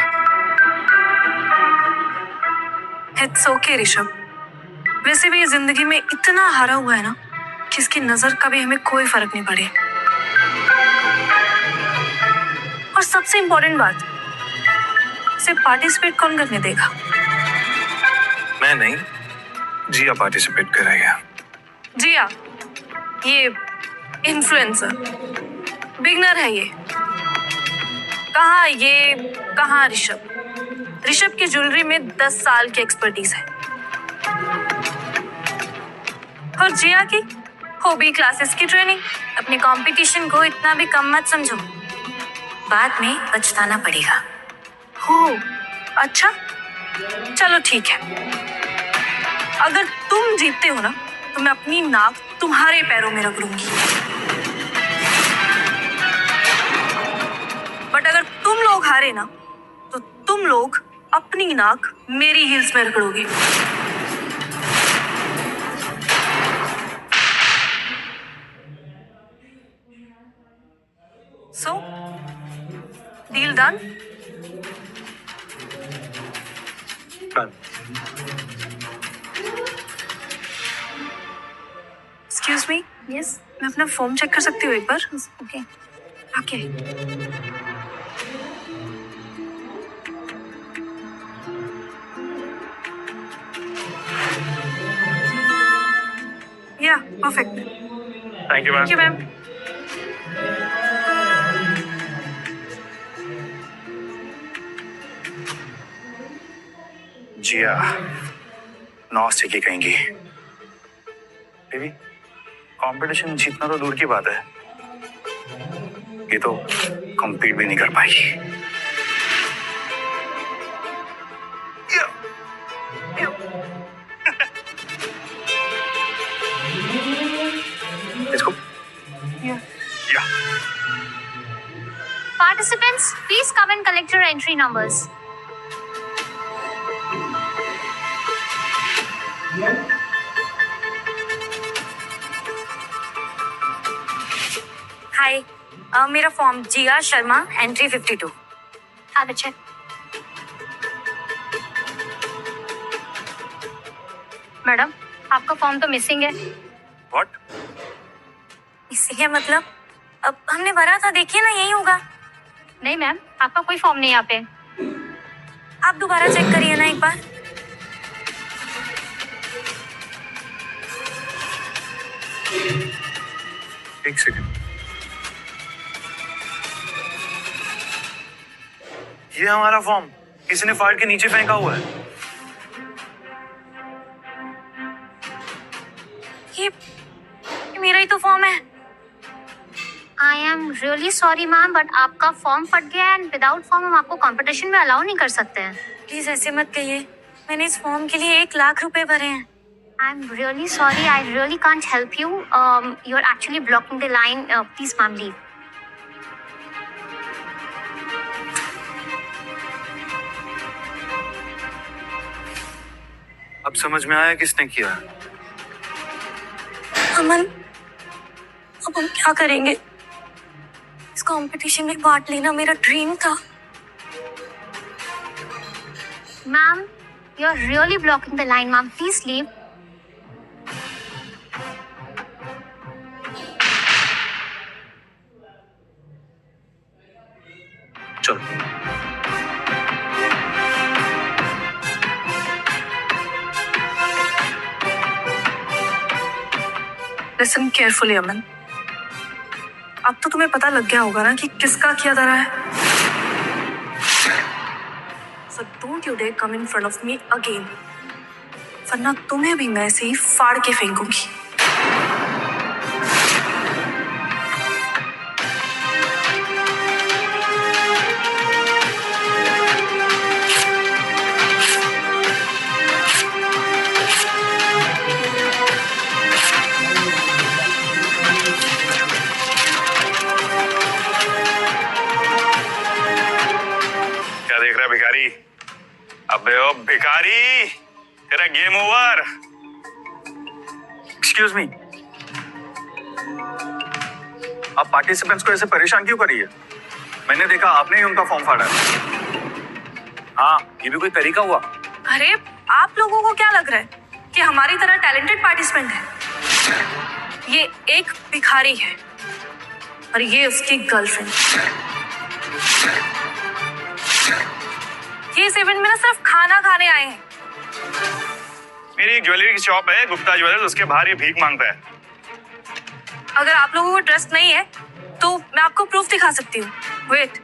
इट्स ओके ऋषभ, वैसे भी ये जिंदगी में इतना हारा हुआ है ना कि इसकी नजर का भी हमें कोई फर्क नहीं पड़े। और सबसे इंपॉर्टेंट बात, इसे पार्टिसिपेट कौन करने देगा? मैं नहीं, जिया पार्टिसिपेट करेगा। जिया, ये इन्फ्लुएंसर बिगनर है ये। कहाँ ऋषभ? ऋषभ की ज्वेलरी में 10 साल की एक्सपर्टीज है। और जिया की हॉबी क्लासेस की ट्रेनिंग। अपने कंपटीशन को इतना भी कम मत समझो, बाद में पछताना पड़ेगा। हो अच्छा, चलो ठीक है, अगर तुम जीतते हो ना तो मैं अपनी नाक तुम्हारे पैरों में रगड़ूंगी, बट अगर तुम लोग हारे ना तो तुम लोग अपनी नाक मेरी हील्स में रगड़ोगे। So, deal done? Done. Excuse me? Yes. मैं अपना फॉर्म चेक कर सकती हूँ एक बार? Okay. Okay. Yeah, perfect. Thank you ma'am. Thank you, ma'am. जिया नौसिखी की कहेंगी। बेबी, कंपटीशन जीतना तो दूर की बात है, ये तो compete भी नहीं कर पाएगी। Let's go. Yeah. Yeah. Participants, please come and collect your entry numbers. हाय, मेरा फॉर्म जिया शर्मा, एंट्री 52। हाँ बच्चे। मैडम, आपका फॉर्म तो मिसिंग है। What? इसीलिए मतलब अब हमने भरा था, देखिए ना यही होगा। नहीं मैम, आपका कोई फॉर्म नहीं यहाँ पे। आप दोबारा चेक करिए ना एक बार। एक सेकंड, ये हमारा फॉर्म किसी ने फाड़ के नीचे फेंका हुआ है। ये मेरा ही तो फॉर्म है। आई am really sorry ma'am, but आपका फॉर्म फट गया एंड विदाउट फॉर्म हम आपको कंपटीशन में अलाउ नहीं कर सकते हैं। प्लीज ऐसे मत कहिए, मैंने इस फॉर्म के लिए 1 लाख रुपए भरे हैं। I am really sorry, I really can't help you. You are actually blocking the line. Please ma'am leave. अब समझ में आया किसने किया। अमन, अब हम क्या करेंगे? इस कंपटीशन में पार्ट लेना मेरा ड्रीम था। Ma'am, you are really blocking the line ma'am, please leave. Listen carefully Aman, अब तो तुम्हें पता लग गया होगा ना कि किसका किया जा रहा है। So don't you dare come in front of me again, वरना तुम्हें भी मैं ऐसे ही फाड़ के फेंकूंगी। क्या देख रहा है भिखारी? अबे ओ भिखारी, तेरा गेम ओवर। एक्सक्यूज मी, आप पार्टिसिपेंट्स को ऐसे परेशान क्यों कर रही है? मैंने देखा आपने ही उनका फॉर्म फाड़ा है। हाँ, ये भी कोई तरीका हुआ? अरे आप लोगों को क्या लग रहा है कि हमारी तरह टैलेंटेड पार्टिसिपेंट है? ये एक भिखारी है और ये उसकी गर्लफ्रेंड। ये इस इवेंट में ना सिर्फ खाना खाने आए हैं। मेरी एक ज्वेलरी की शॉप है, गुप्ता ज्वेलर्स, उसके बाहर ये भीख मांगता है। अगर आप लोगों को ट्रस्ट नहीं है तो मैं आपको प्रूफ दिखा सकती हूँ। वेट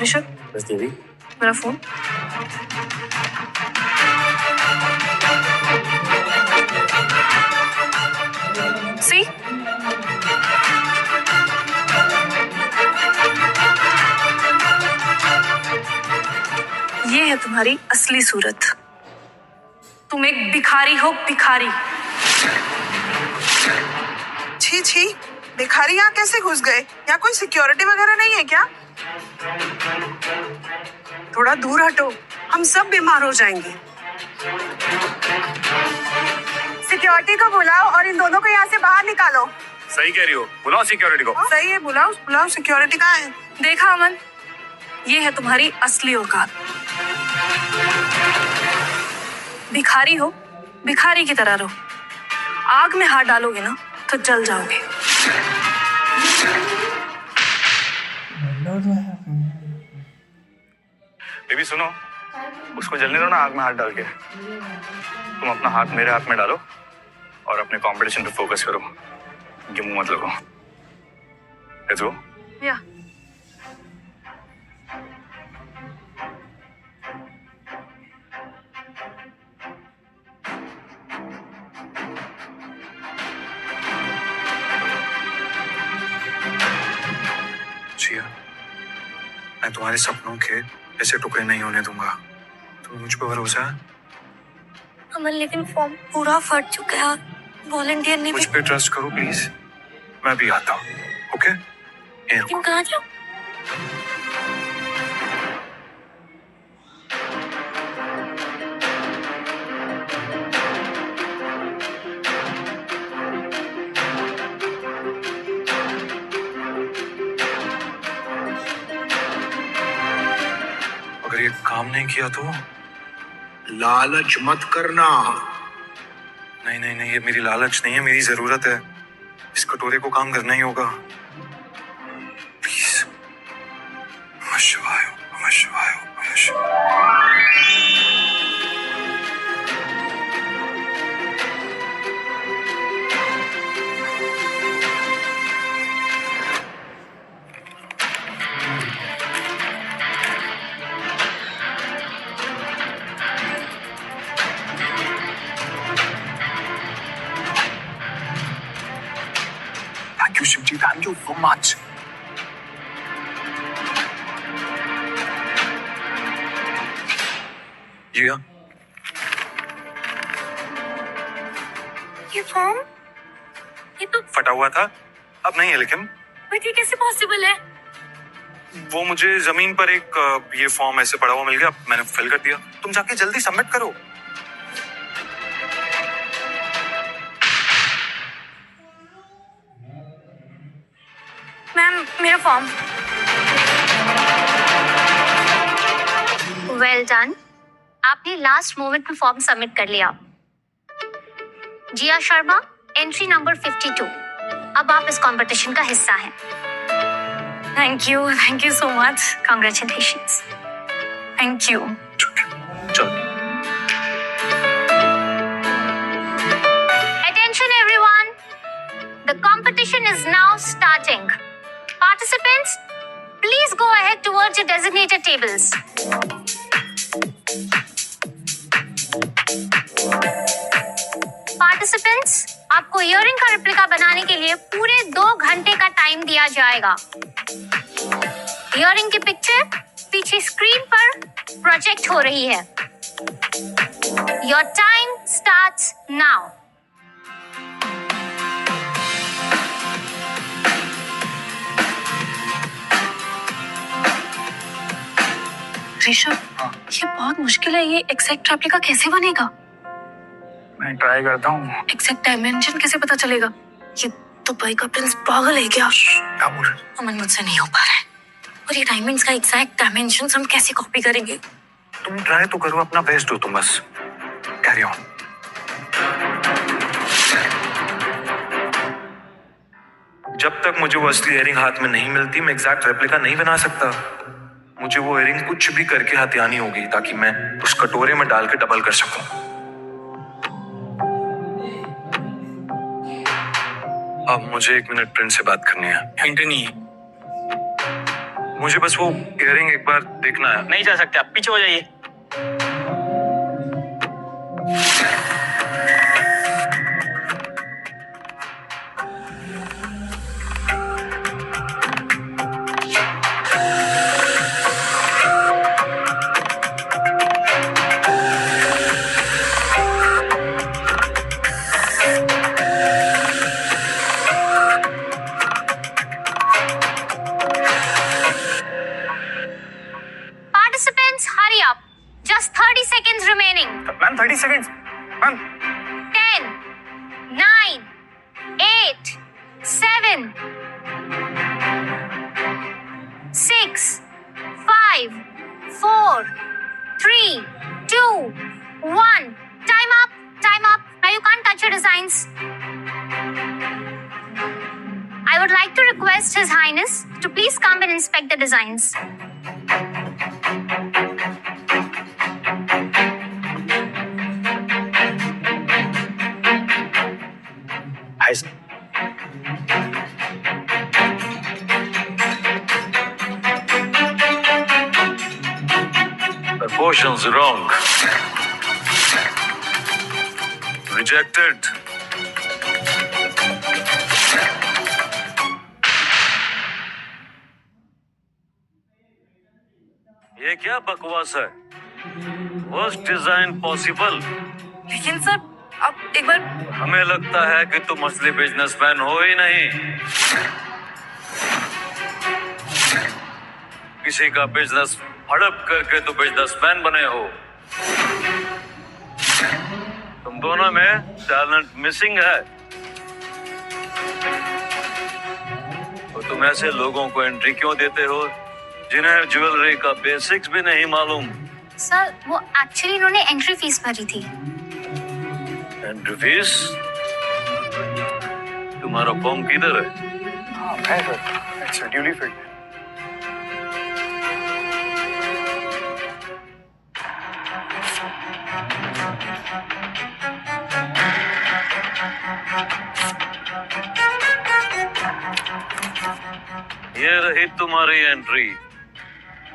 ऋषभ, बस देवी, मेरा फोन। सी, ये है तुम्हारी असली सूरत। तुम एक भिखारी हो, भिखारी। छी छी, भिखारी यहाँ कैसे घुस गए? यहाँ कोई सिक्योरिटी वगैरह नहीं है क्या? थोड़ा दूर हटो, हम सब बीमार हो जाएंगे। सिक्योरिटी को बुलाओ और इन दोनों को यहाँ से बाहर निकालो। सही कह रही हो, बुलाओ सिक्योरिटी को। सही है, बुलाओ बुलाओ। सिक्योरिटी कहाँ है? देखा अमन, ये है तुम्हारी असली औकात। भिखारी हो, भिखारी की तरह रहो। आग में हाथ डालोगे ना तो जल जाओगे। बेबी सुनो, उसको जलने दो ना आग में हाथ डाल के। तुम अपना हाथ मेरे हाथ में डालो और अपने कंपटीशन पे फोकस करो। ये मुंह मत लगो। Let's go. या जिया, मैं तुम्हारे सपनों के ऐसे टुकड़े नहीं होने दूंगा। तुम्हें मुझ पर भरोसा है? अमन, लेकिन फॉर्म पूरा फट चुका है। वॉलंटियर ने मुझ पे ट्रस्ट करो प्लीज। मैं भी आता हूँ, ओके? लेकिन कहाँ जाऊँ? अगर ये काम नहीं किया तो? लालच मत करना। नहीं नहीं नहीं, ये मेरी लालच नहीं है, मेरी जरूरत है। इस कटोरे को काम करना ही होगा। प्लीज। नमः शिवाय, नमः शिवाय, नमः शिवाय। Thank you, Shivji. Thank you so much. जिया, ये फॉर्म, ये तो फटा हुआ था, अब नहीं है लेकिन। बट ये कैसे पॉसिबल है? वो मुझे जमीन पर एक ये फॉर्म ऐसे पड़ा हुआ मिल गया, मैंने फिल कर दिया। तुम जाके जल्दी सबमिट करो। मैम, मेरा फॉर्म। वेल डन, आपने लास्ट मोमेंट में फॉर्म सबमिट कर लिया। Jiya Sharma, entry number 52। अब आप इस कंपटीशन का हिस्सा हैं। Thank you so much. Congratulations. Thank you. चलो। Attention everyone, competition is now starting. Participants, please go ahead towards your designated tables. Participants, आपको इयरिंग का रेप्लिका बनाने के लिए पूरे 2 घंटे का टाइम दिया जाएगा। इयरिंग की पिक्चर पीछे स्क्रीन पर प्रोजेक्ट हो रही है। Your time starts now. Rishabh, ये बहुत मुश्किल है। ये एग्जैक्ट रेप्लिका कैसे बनेगा? मैं ट्राई करता हूँ। एग्जैक्ट डायमेंशन कैसे पता चलेगा? ये दुबई का प्रिंस पागल है क्या? क्या बोल रहे? अमन, मुझसे नहीं हो पा रहा है। और ये डायमंड्स का एग्जैक्ट डायमेंशंस हम कैसे कॉपी करेंगे? तुम ट्राई तो करो, अपना बेस्ट दो तुम बस। Carry on. जब तक मुझे वो असली इयरिंग हाथ में नहीं मिलती, मैं एग्जैक्ट रेप्लिका नहीं बना सकता। मुझे वो इयरिंग कुछ भी करके हथियानी होगी ताकि मैं उस कटोरे में डाल के डबल कर सकूं। अब मुझे 1 मिनट प्रिंस से बात करनी है। एंटनी, मुझे बस वो इयरिंग एक बार देखना है। नहीं जा सकते, आप पीछे हो जाइए। Participants, hurry up. Just 30 seconds remaining. Ma'am 30 seconds. Ma'am 10, 9, 8, 7, 6, 5, 4, 3, 2, 1. Time up. Time up. Now you can't touch your designs. I would like to request His Highness to please come and inspect the designs. Proportions wrong. Rejected. ये क्या बकवास है? Worst design possible. लेकिन sir, आप एक बार हमें लगता है कि तुम असली बिजनेसमैन हो ही नहीं। किसी का बिजनेस हड़प करके तो बिजनेसमैन बने हो। तुम दोनों में टैलेंट मिसिंग है। तो तुम ऐसे लोगों को एंट्री क्यों देते हो जिन्हें ज्वेलरी का बेसिक्स भी नहीं मालूम? सर, वो एक्चुअली उन्होंने एंट्री फीस भरी थी। Entry fees? तुम्हारा फॉर्म किधर है? हाँ है सर, इट्स ड्यूली फिट। ये रही तुम्हारी एंट्री।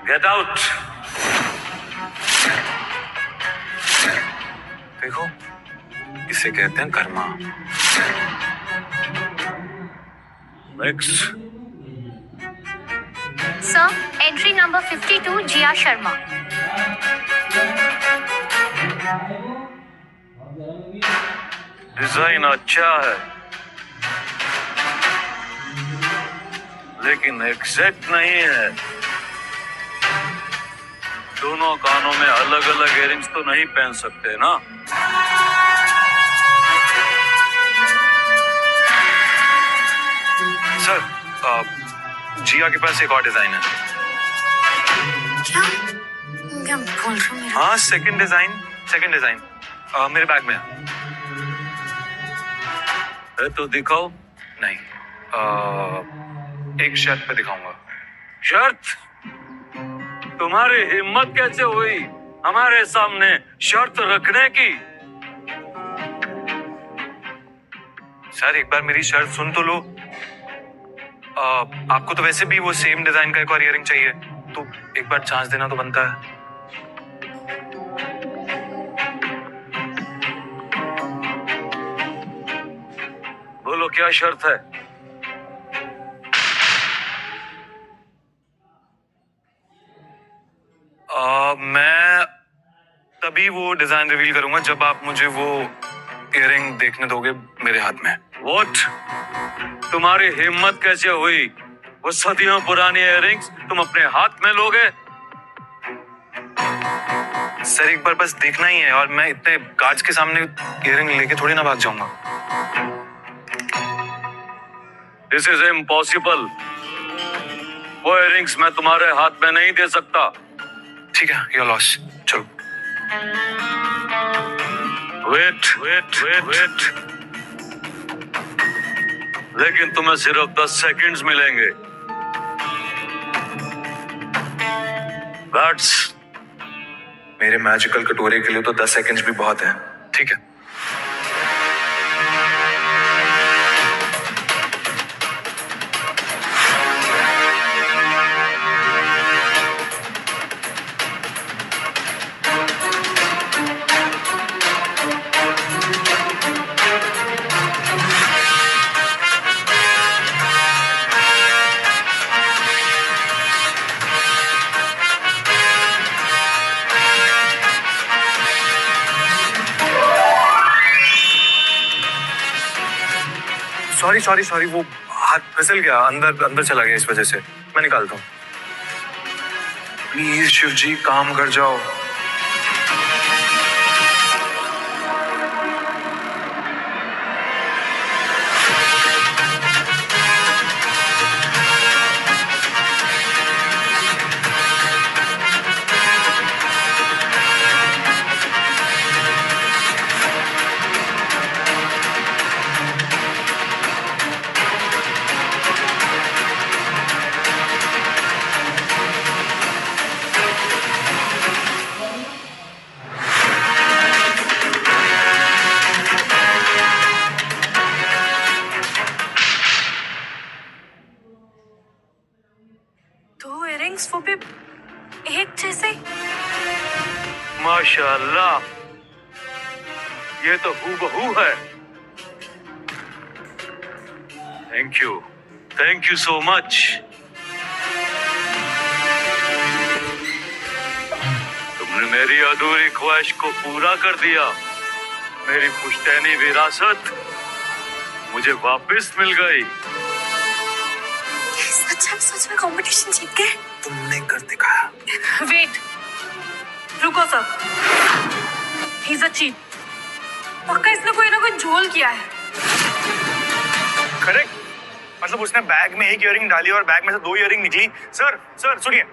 Get out. देखो, इसे कहते हैं Karma. Next. Sir, entry number 52, जिया शर्मा। डिजाइन अच्छा है, लेकिन एग्जैक्ट नहीं है। दोनों कानों में अलग अलग इयरिंग्स तो नहीं पहन सकते ना? सर, जिया के पास एक और डिजाइन है। क्या क्या बोल रहे हो? हाँ, सेकंड डिजाइन मेरे बैग में है तो दिखाओ। नहीं, एक शर्त पे दिखाऊंगा। शर्त? तुम्हारी हिम्मत कैसे हुई हमारे सामने शर्त रखने की? सर, एक बार मेरी शर्त सुन तो लो। आपको तो वैसे भी वो सेम डिजाइन का एक और ईयरिंग चाहिए, तो एक बार चांस देना तो बनता है। बोलो क्या शर्त है? मैं तभी वो डिजाइन रिवील करूंगा जब आप मुझे वो ईयरिंग देखने दोगे मेरे हाथ में। व्हाट? तुम्हारी हिम्मत कैसे हुई? वो सदियों पुरानी इयररिंग्स तुम अपने हाथ में लोगे? सर एक बार बस देखना ही है, और मैं इतने गार्ड्स के सामने ईयरिंग लेके थोड़ी ना भाग जाऊंगा। This is impossible. वो इयररिंग्स मैं तुम्हारे हाथ में नहीं दे सकता। ठीक है, योर लॉस। चलो। वेट वेट वेट वेट, लेकिन तुम्हें सिर्फ 10 सेकंड्स मिलेंगे। गार्ड्स, मेरे मैजिकल कटोरे के लिए तो 10 सेकंड्स भी बहुत है। ठीक है। सॉरी, वो हाथ फिसल गया, अंदर चला गया, इस वजह से। मैं निकालता हूँ। प्लीज शिव जी, काम कर जाओ। दो इयररिंग्स, वो भी एक जैसे। माशाल्लाह, ये तो हूबहू है। Thank you so much. तुमने मेरी अधूरी ख्वाहिश को पूरा कर दिया। मेरी पुश्तैनी विरासत मुझे वापस मिल गई। सच में कंपटीशन जीत गए। तुमने कर दिखाया। वेट, रुको sir. He is a cheat. पक्का इसने कोई ना कोई झोल किया है। करेक्ट। मतलब उसने बैग में एक ईयरिंग डाली और बैग में से 2 ईयरिंग निकली। सर सुनिए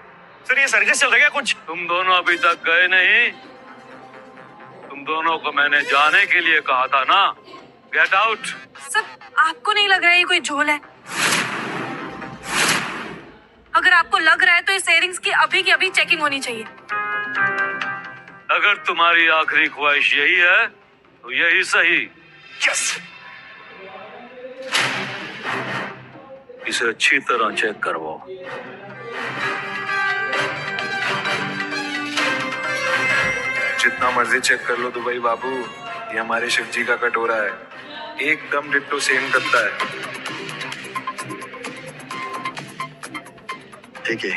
सर, ये सर्कस चल रहा है क्या कुछ? तुम दोनों अभी तक गए नहीं। तुम दोनों को मैंने जाने के लिए कहा था ना। Get out. सर, आपको नहीं लग रहा है ये कोई झोल है? अगर आपको लग रहा है तो इस इयररिंग्स की अभी चेकिंग होनी चाहिए। अगर तुम्हारी आखिरी ख्वाहिश यही है तो यही सही। यस। इसे अच्छी तरह चेक करवाओ। जितना मर्जी चेक कर लो दुबई बाबू, ये हमारे शिव जी का कटोरा है। एकदम डिट्टो सेम करता है। ठीक है।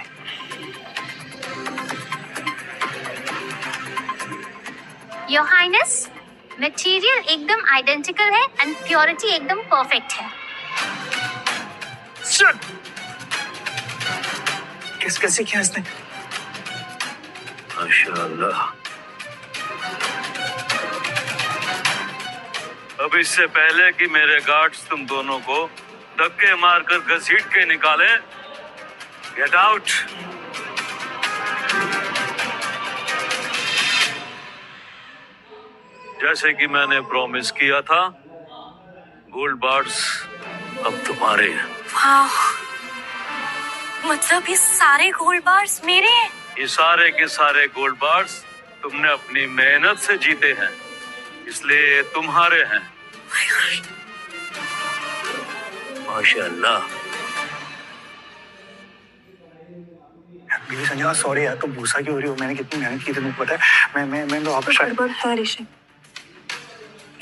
योर हाइनेस, मटेरियल एकदम आइडेंटिकल है एंड प्योरिटी एकदम परफेक्ट है। कैसे किया इसने? माशाल्लाह। अब इससे पहले कि मेरे गार्ड्स तुम दोनों को धक्के मारकर घसीट के निकाले, गेट आउट। जैसे कि मैंने प्रॉमिस किया था, गोल्ड बार्स अब तुम्हारे हैं। वाह, मतलब ये सारे गोल्ड बार्स मेरे हैं? ये सारे के सारे गोल्ड बार्स तुमने अपनी मेहनत से जीते हैं, इसलिए तुम्हारे हैं। माशाल्लाह। बीवी संजना सॉरी यार, तुम गुस्सा क्यों हो रही हो? मैंने कितनी मेहनत की थी तुमको पता है? मैं तो वापस गड़बड़ है ऋषि।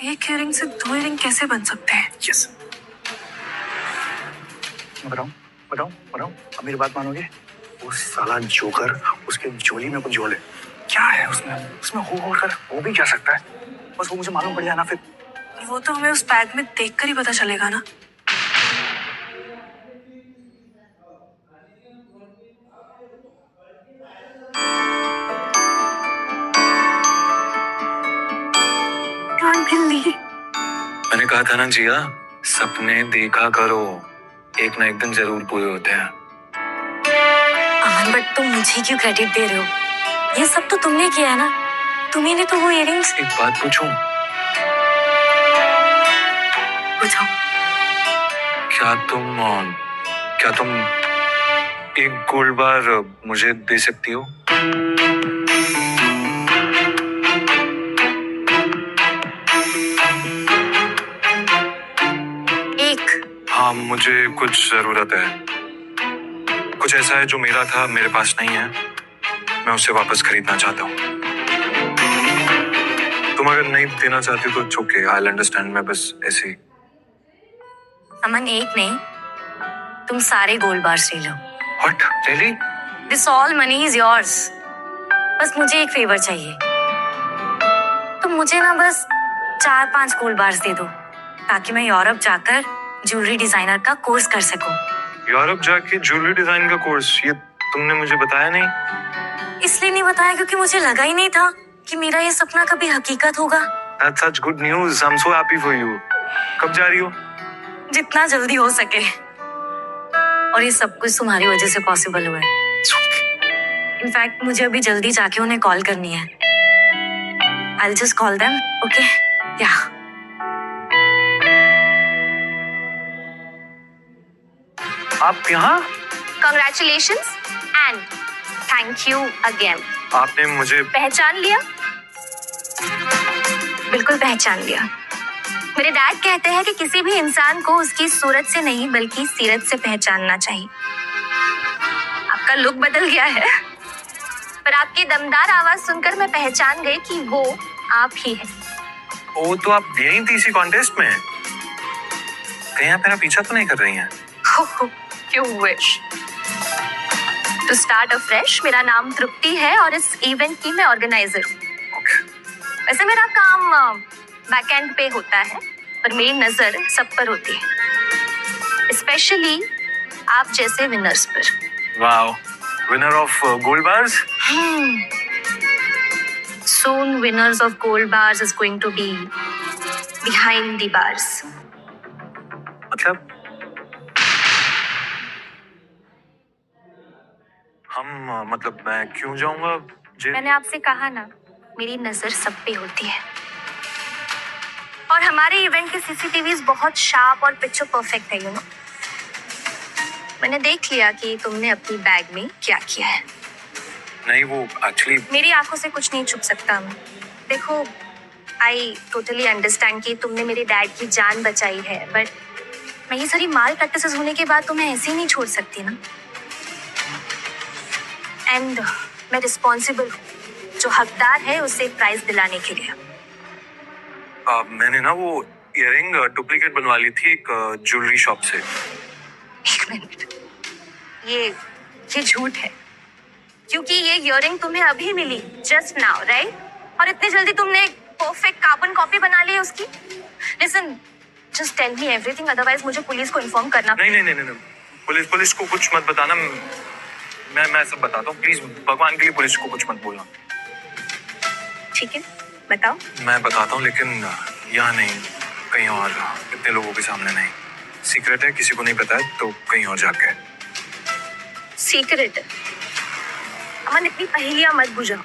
एक इयरिंग से 2 इयरिंग कैसे बन सकते हैं? यस बताओ अब मेरी बात मानोगे? वो साला जोकर उसके झोली में कुछ झोले क्या है उसमें हो कर वो भी क्या सकता है? बस वो मुझे मालूम पड़ जाए ना, फिर वो तो हमें उस बैग में देखकर ही पता चलेगा ना। मैंने कहा था ना जिया, सपने देखा करो, एक ना एक दिन जरूर पूरे होते हैं। अमन बट तुम मुझे क्यों क्रेडिट दे रहे हो? ये सब तो तुमने किया है ना, तुम्ही ने तो वो इयरिंग्स। एक बात पूछूं? पूछो। क्या तुम एक गोल्ड बार मुझे दे सकती हो? हाँ, मुझे कुछ जरूरत है। कुछ ऐसा है जो मेरा था, मेरे पास नहीं है, मैं उसे वापस खरीदना चाहता हूँ। तुम अगर नहीं देना चाहती तो ओके, आई विल अंडरस्टैंड। मैं बस ऐसे ही। अमन एक नहीं, तुम सारे गोल्ड बार्स ले लो। What? Really? This all money is yours. बस मुझे एक फेवर चाहिए, तुम मुझे ना बस 4-5 गोल्ड बार्स दे दो ताकि मैं यूरोप जाकर ज्वेलरी डिजाइनर का कोर्स कर सकूं। यूरोप जाके ज्वेलरी डिजाइन का कोर्स? ये तुमने मुझे बताया नहीं। इसलिए नहीं बताया क्योंकि मुझे लगा ही नहीं था कि मेरा ये सपना कभी हकीकत होगा। That's such good news. I'm so happy for you. कब जा रही हो? जितना जल्दी हो सके। और ये सब कुछ तुम्हारी वजह से पॉसिबल हुआ है। इनफैक्ट मुझे अभी जल्दी जाके उन्हें कॉल करनी है। I'll just call them, okay? Yeah. आप यहाँ? Congratulations and thank you again. आपने मुझे पहचान लिया? बिल्कुल पहचान लिया। मेरे डैड कहते हैं कि किसी भी इंसान को उसकी सूरत से नहीं बल्कि सीरत से पहचानना चाहिए। आपका लुक बदल गया है, पर आपकी दमदार आवाज सुनकर मैं पहचान गई कि वो आप ही हैं। ओ, तो आप यहीं थी इसी कॉन्टेस्ट में? कहीं आप मेरा पीछा तो नहीं कर रही हैं? You wish. To start afresh, मेरा नाम तृप्ति है और इस इवेंट की मैं ऑर्गेनाइजर हूँ। वैसे मेरा काम बैकएंड पे होता है, पर मेरी नजर सब पर होती है, स्पेशली आप जैसे विनर्स पर। Wow, winner of gold bars? Soon winners of gold bars is going to be behind the bars. मतलब मैं क्यों जाऊंगा जेल? मैंने आपसे कहा ना, मेरी नजर सब पे होती है और हमारे इवेंट के सीसीटीवीज बहुत शार्प और पिक्चर परफेक्ट है, यू नो। मैंने देख लिया कि तुमने अपनी बैग में क्या किया है। नहीं, वो एक्चुअली मेरी आंखों से कुछ नहीं छुप सकता। देखो, आई टोटली अंडरस्टैंड कि तुमने मेरे डैड की जान बचाई है, बट मैं ये सारी माल प्रैक्टिसेस होने के बाद तुम्हें ऐसे ही नहीं छोड़ सकती ना। एंड मैं रिस्पॉन्सिबल हूँ, जो हकदार है उसे प्राइज दिलाने के लिए। मैंने ना वो इयरिंग डुप्लीकेट बनवा ली थी एक ज्वेलरी शॉप से। एक मिनट, ये झूठ है, क्योंकि ये इयरिंग तुम्हें अभी मिली, जस्ट नाउ, राइट? और इतनी जल्दी तुमने एक परफेक्ट कार्बन कॉपी बना ली है उसकी। Listen, just tell me everything, otherwise मुझे पुलिस को इन्फॉर्म करना। नहीं, पुलिस को कुछ मत बताना। मैं सब बताता हूँ, प्लीज भगवान के लिए पुलिस को कुछ मत बोलना। ठीक है, बताओ। मैं बताता हूँ, लेकिन यहाँ नहीं, कहीं और, इतने लोगों के सामने नहीं। सीक्रेट है, किसी को नहीं पता है, तो कहीं और जाके। सीक्रेट है? अमन, इतनी पहेलियां मत बुझाओ।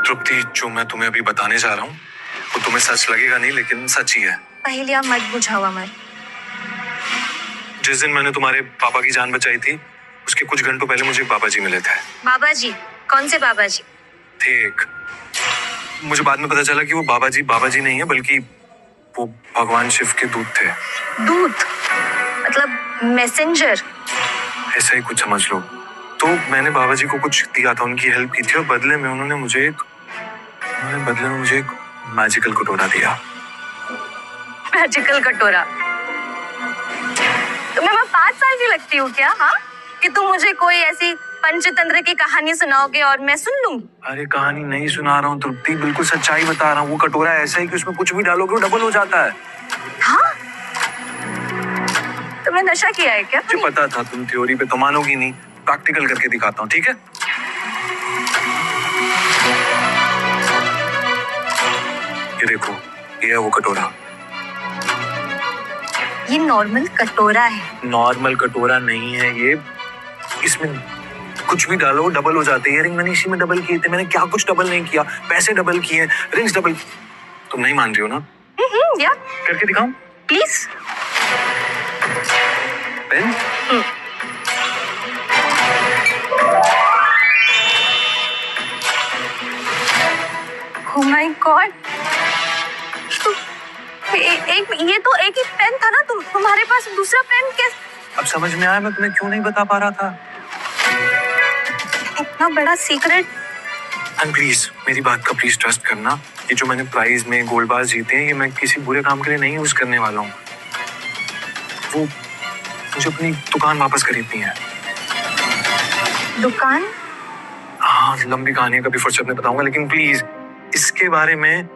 तृप्ति, जो मैं तुम्हें अभी बताने जा रहा हूँ वो तुम्हें सच लगेगा नहीं, लेकिन सच ही है। पहेलियां मत बुझाओ अमन। जिस दिन मैंने तुम्हारे पापा की जान बचाई थी, उसके कुछ घंटों पहले मुझे एक बाबा जी मिले थे। बाबा जी? कौन से बाबा जी? थे एक। मुझे बाद में पता चला कि वो बाबा जी नहीं है, बल्कि वो भगवान शिव के दूत थे। दूत मतलब मैसेंजर? ऐसा ही कुछ समझ लो। तो मैंने बाबा जी को कुछ दिया था, उनकी हेल्प की थी, और बदले में उन्होंने मुझे एक मैजिकल कटोरा दिया। मैजिकल कटोरा? तुम्हें मैं 5 साल की लगती हूँ क्या? हाँ, कि तुम मुझे कोई ऐसी पंचतंत्र की कहानी सुनाओगे और मैं सुन लूंगी? अरे कहानी नहीं सुना रहा हूँ तृप्ति, बिल्कुल सच्चाई बता रहा हूँ। वो कटोरा ऐसा है कि उसमें कुछ भी डालोगे वो डबल हो जाता है। हाँ? तुमने नशा किया है क्या? मुझे पता था तुम थ्योरी पे तो मानोगी नहीं, प्रैक्टिकल करके दिखाता हूँ, ठीक है? ये देखो, ये है वो कटोरा। ये नॉर्मल कटोरा है? नॉर्मल कटोरा नहीं है ये, इसमें कुछ भी डालो डबल हो जाते हैं। रिंग मैंने इसी में डबल किए थे, मैंने क्या कुछ डबल नहीं किया, पैसे डबल किए, रिंग्स डबल। तुम नहीं मान रही हो ना? या करके दिखाऊं? Please. Pen? Oh my God! ये तो एक ही पेन था ना, तुम्हारे पास दूसरा पेन कैसे? अब समझ में आया मैं तुम्हें क्यों नहीं बता पा रहा था। इतना बड़ा सीक्रेट। एंड प्लीज मेरी बात का प्लीज ट्रस्ट करना, ये जो मैंने प्राइज में गोल्ड बार जीते हैं ये मैं किसी बुरे काम के लिए नहीं यूज करने वाला हूँ। वो मुझे अपनी दुकान वापस खरीदनी है। दुकान? हाँ, लंबी कहानी है, कभी फुर्सत में बताऊंगा, लेकिन प्लीज इसके बारे में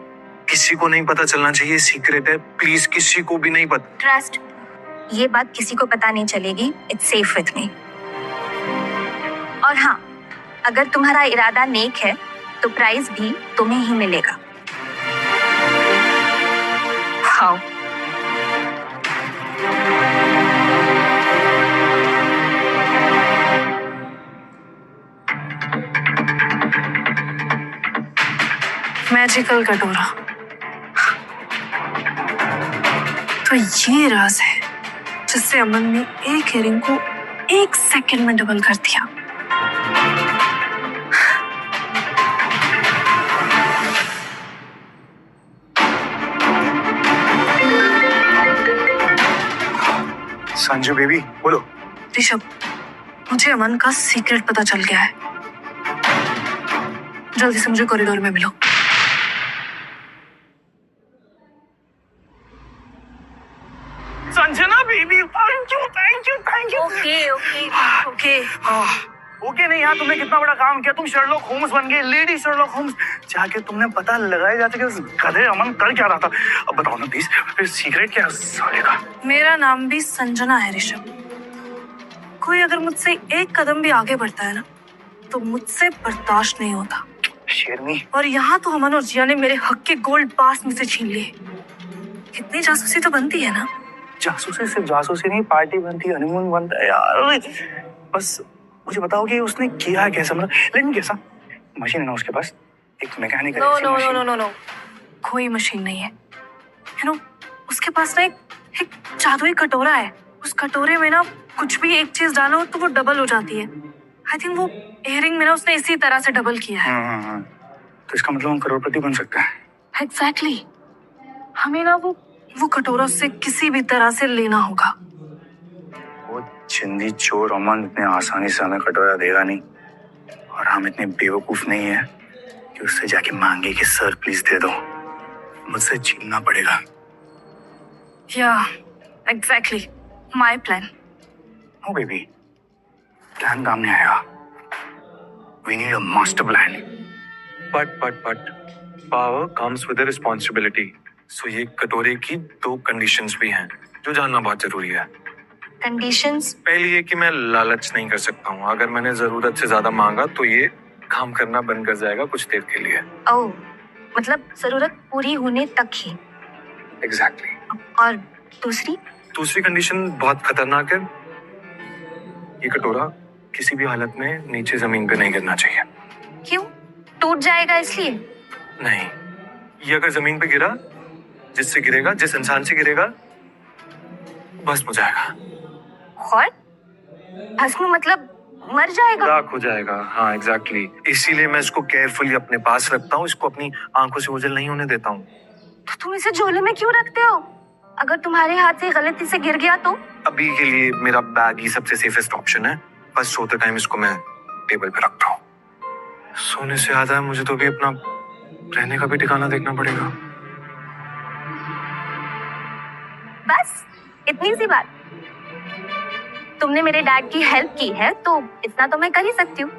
किसी को नहीं पता चलना चाहिए, सीक्रेट है, प्लीज किसी को भी नहीं पता। ट्रस्ट, ये बात किसी को पता नहीं चलेगी। It's safe with me. और हाँ, अगर तुम्हारा इरादा नेक है तो प्राइज भी तुम्हें ही मिलेगा। हाउ? मैजिकल कटोरा, तो ये राज है जिससे अमन ने एक इयरिंग को 1 सेकंड में डबल कर दिया। संजू बेबी बोलो। ऋषभ, मुझे अमन का सीक्रेट पता चल गया है। जल्दी से मुझे कॉरिडोर में मिलो। Sanjana baby, thank you. Okay. Okay नहीं यार, तुमने कितना बड़ा काम किया। तुम शर्लॉक होम्स बन गए, लेडी शर्लॉक होम्स। जाके तुमने पता लगाया जाता कि उस गधे अमन कर क्या रहा था। अब बताओ ना प्लीज, फिर सीक्रेट क्या है साले का? मेरा नाम भी संजना है ऋषभ। कोई अगर मुझसे एक कदम भी आगे बढ़ता है ना तो मुझसे बर्दाश्त नहीं होता। शेरनी। और यहाँ तो अमन और जिया ने मेरे हक के गोल्ड पास में से छीन लिए। कितनी जासूसी तो बनती है ना। जासूसी सिर्फ जासूसी नहीं, पार्टी बनती है, हनीमून बनता है यार। बस मुझे बताओ कि उसने किया कैसा, मतलब लेकिन कैसा? मशीन है ना उसके पास, एक मैकेनिक है। नो, कोई मशीन नहीं है। यू नो, उसके पास ना एक जादुई कटोरा है। उस कटोरे में ना कुछ भी एक चीज डालो तो वो डबल हो जाती है। आई थिंक वो इयरिंग में ना उसने इसी तरह से डबल किया है। तो इसका मतलब हम करोड़पति बन सकते हैं। एग्जैक्टली। हमें ना वो कटोरा उससे किसी भी तरह से लेना होगा। वो चिंदी चोर अमन इतने आसानी से हमें कटोरा देगा नहीं, और हम इतने बेवकूफ नहीं है कि उससे जाके मांगे कि सर प्लीज दे दो। मुझसे छीनना पड़ेगा। या exactly my plan. No baby, plan काम नहीं आएगा। We need a master plan. But power comes with responsibility. So ये कटोरे की 2 कंडीशंस भी हैं जो जानना बहुत जरूरी है। कंडीशंस? पहली ये कि मैं लालच नहीं कर सकता हूँ। अगर मैंने जरूरत से ज्यादा मांगा तो ये काम करना बंद कर जाएगा कुछ देर के लिए। ओह, मतलब जरूरत पूरी होने तक ही। एग्जैक्टली। और दूसरी कंडीशन बहुत खतरनाक है। ये कटोरा किसी भी हालत में नीचे जमीन पे नहीं गिरना चाहिए। क्यों? टूट जाएगा इसलिए? नहीं, ये अगर जमीन पे गिरा, जिससे गिरेगा, जिस इंसान से गिरेगा, भस्म हो जाएगा। और भस्म मतलब मर जाएगा? राख हो जाएगा। हाँ एग्जैक्टली। इसीलिए मैं इसको केयरफुली अपने पास रखता हूँ, इसको अपनी आंखों से ओझल नहीं होने देता हूँ। तो तुम इसे झोले में क्यों रखते हो? अगर तुम्हारे हाथ से गलती से गिर गया तो? अभी के लिए मेरा बैग ही सबसे सेफेस्ट ऑप्शन है। बस सोते टाइम इसको मैं टेबल पे रखता हूँ। सोने से याद है, मुझे तो भी अपना रहने का भी ठिकाना देखना पड़ेगा। बस इतनी सी बात। तुमने मेरे डैड की हेल्प की है तो इतना तो मैं कर ही सकती हूँ।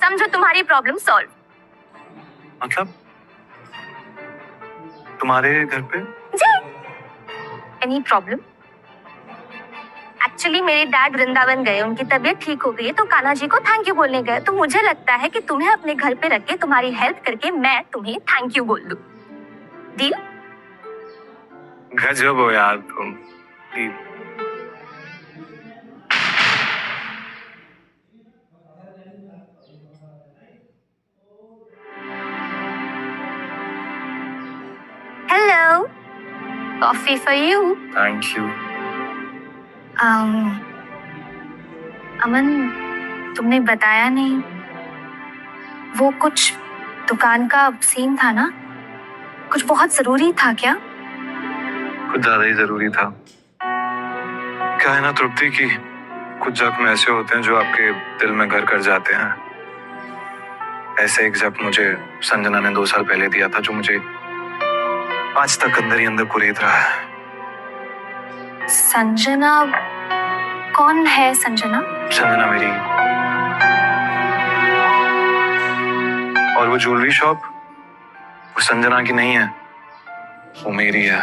समझो तुम्हारी प्रॉब्लम सॉल्व। मतलब तुम्हारे घर पे? जी। Any problem? एक्चुअली मेरे डैड वृंदावन गए, उनकी तबीयत ठीक हो गई तो कान्हा जी को थैंक यू बोलने गए। तो मुझे लगता है कि तुम्हें अपने घर पे रख के तुम्हारी हेल्प करके मैं तुम्हें थैंक यू बोल दूं। डील? गजब हो यार तुम। Deal. Hello, coffee for you. Thank you. Aman, तुमने बताया नहीं, वो कुछ दुकान का सीन था ना? कुछ बहुत जरूरी था क्या? कुछ ज्यादा ही जरूरी था। क्या है ना तृप्ति की कुछ जख्म ऐसे होते हैं जो आपके दिल में घर कर जाते हैं। ऐसे एक जख्म मुझे संजना ने 2 साल पहले दिया था, जो मुझे आज तक अंदर ही अंदर कुरेद रहा है। संजना? कौन है संजना? संजना मेरी, और वो ज्वेलरी शॉप वो संजना की नहीं है, वो मेरी है।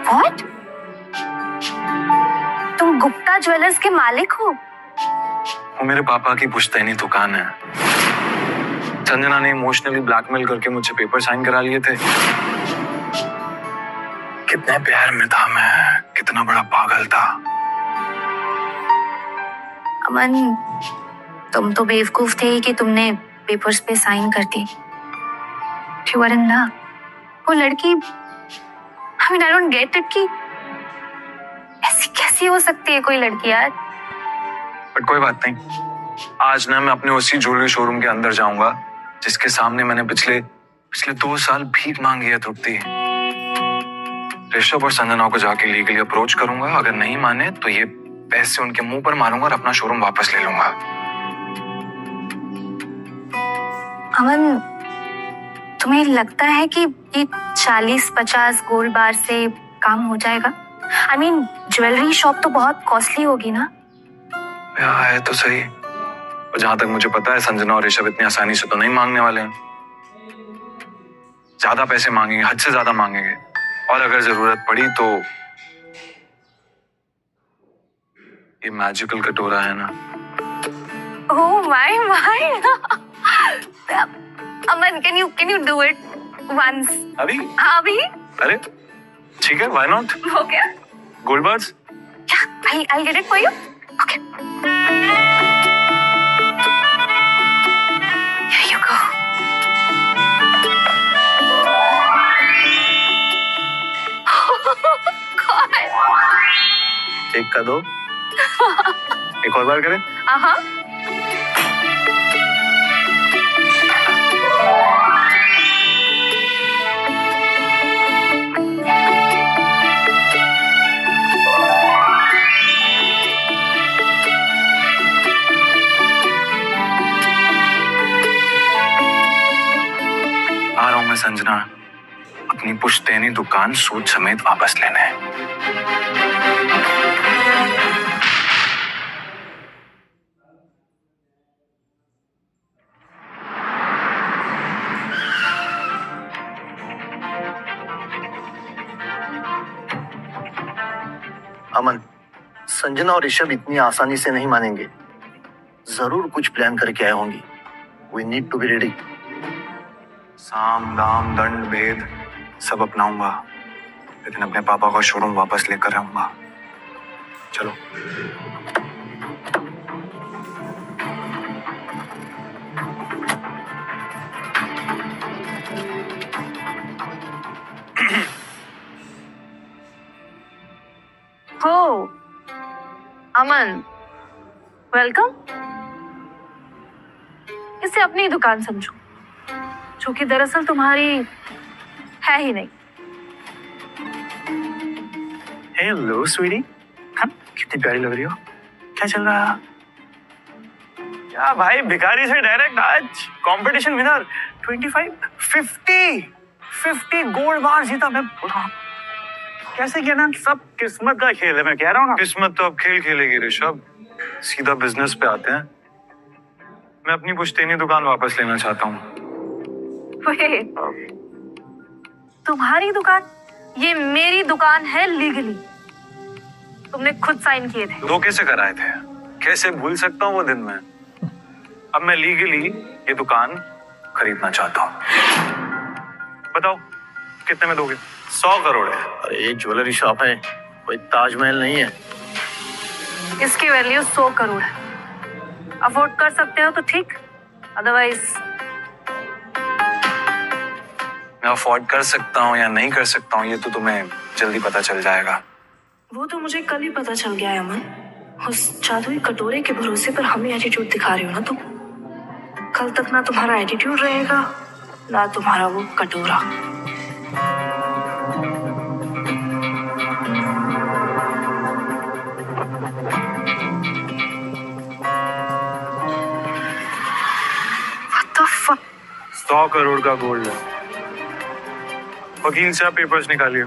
What? तुम गुप्ता ज्वेलर्स के मालिक हो? वो मेरे पापा की पुश्तैनी दुकान है। संजना ने इमोशनली ब्लैकमेल करके मुझसे पेपर साइन करा लिए थे। कितने प्यार में था मैं, कितना बड़ा पागल था। अमन, तुम तो बेवकूफ थे कि तुमने पेपर्स पे साइन कर दी। You were in love। वो लड़की, I mean, I don't get it कि ऐसी कैसी हो सकती है कोई लड़की यार। बट कोई बात नहीं, आज ना मैं अपने उसी ज्वेलरी शोरूम के अंदर जाऊंगा जिसके सामने मैंने पिछले 2 साल भीख मांगी है तृप्ति। ऋषभ और संजना को जाके लीगली अप्रोच करूंगा। अगर नहीं माने तो ये पैसे उनके मुंह पर मारूंगा और अपना शोरूम वापस ले लूंगा। अमन, तुम्हें लगता है कि ये 40-50 गोल्ड बार से काम हो जाएगा? I mean, ज्वेलरी शॉप तो बहुत कॉस्टली होगी ना? यार है तो सही, और जहां तक मुझे पता है संजना और ऋषभ इतनी आसानी से तो नहीं मांगने वाले हैं। ज्यादा पैसे मांगेंगे, हद से ज्यादा मांगेंगे, और अगर जरूरत पड़ी तो ये मैजिकल कटोरा है ना। Oh my! Aman, can you do it once? अभी? हाँ अभी? अरे ठीक है, why not? हो गया? Gold bars? Yeah, I'll get it for you. Okay. Here you go. God. एक का 2, एक और बार करें? हाँ। आ रहा हूं मैं संजना, अपनी पुश्तैनी दुकान सूद समेत वापस लेने। अमन, संजना और ऋषभ इतनी आसानी से नहीं मानेंगे। जरूर कुछ प्लान करके आए होंगे। We need to be ready। साम दाम दंड भेद सब अपनाऊंगा, लेकिन अपने पापा का शोरूम वापस लेकर आऊंगा। चलो। हो अमन, वेलकम। इसे अपनी दुकान समझो, जो कि दरअसल तुम्हारी है ही नहीं। हेलो स्वीटी, हम कितनी प्यारी लग रही हो। क्या चल रहा? क्या भाई, भिखारी से डायरेक्ट आज कंपटीशन विनर 50 गोल्ड बार जीता। मैं कैसे किया ना, सब किस्मत का खेल है, मैं कह रहा हूँ ना। किस्मत तो अब खेल खेलेगी ऋषभ, सीधा बिजनेस पे आते हैं। मैं अपनी पुश्तैनी दुकान वापस लेना चाहता हूँ। तुम्हारी दुकान? ये मेरी दुकान है लीगली, तुमने खुद साइन किए थे। धोखे से कराए थे, कैसे भूल सकता हूँ वो दिन में। अब मैं लीगली ये दुकान खरीदना चाहता हूँ। बताओ कितने में दोगे? 100 करोड़ है। अरे ये ज्वेलरी शॉप है, कोई ताजमहल नहीं है। इसकी वैल्यू 100 करोड़ है। अफोर्ड कर सकते हो तो ठीक, अदरवाइज। मैं अफोर्ड कर सकता हूँ या नहीं कर सकता हूँ, ये तो तुम्हें जल्दी पता चल जाएगा। वो तो मुझे कल ही पता चल गया है अमन। उस जादुई कटोरे के भरोसे पर हमें एटीट्यूड दिखा रहे हो ना तुम। कल तक ना तुम्हारा एटीट्यूड रहेगा, ना तुम्हारा वो कटोरा। What the fuck? 100 करोड़ का गोल्ड है। वकील से आप पेपर्स निकालिए।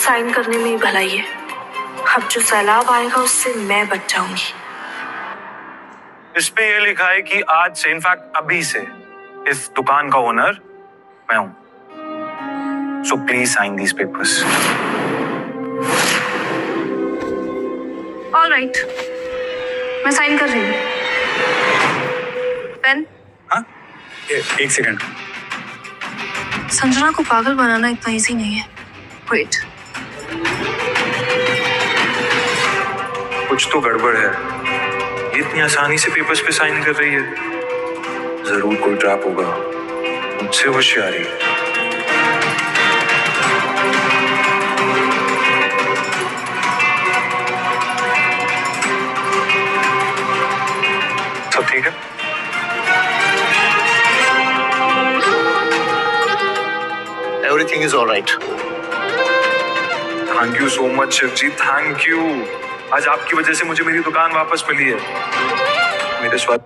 साइन करने में ही भलाई है। अब जो सैलाब आएगा उससे मैं बच जाऊंगी। इस पे ये लिखा है कि आज से, इनफैक्ट अभी से, इस दुकान का ओनर मैं हूं। So please sign these papers. All right, मैं साइन कर रही हूँ। पेन? हाँ, एक सेकंड। संजना को पागल बनाना इतना इजी नहीं है। वेट, कुछ तो गड़बड़ है। ये इतनी आसानी से पेपर्स पे साइन कर रही है, जरूर कोई ट्रैप होगा। मुझसे होशियारी। सब ठीक है? Everything is alright. Thank you so much Shivji, thank you. आज आपकी वजह से मुझे मेरी दुकान वापस मिली है। मेरे स्वाद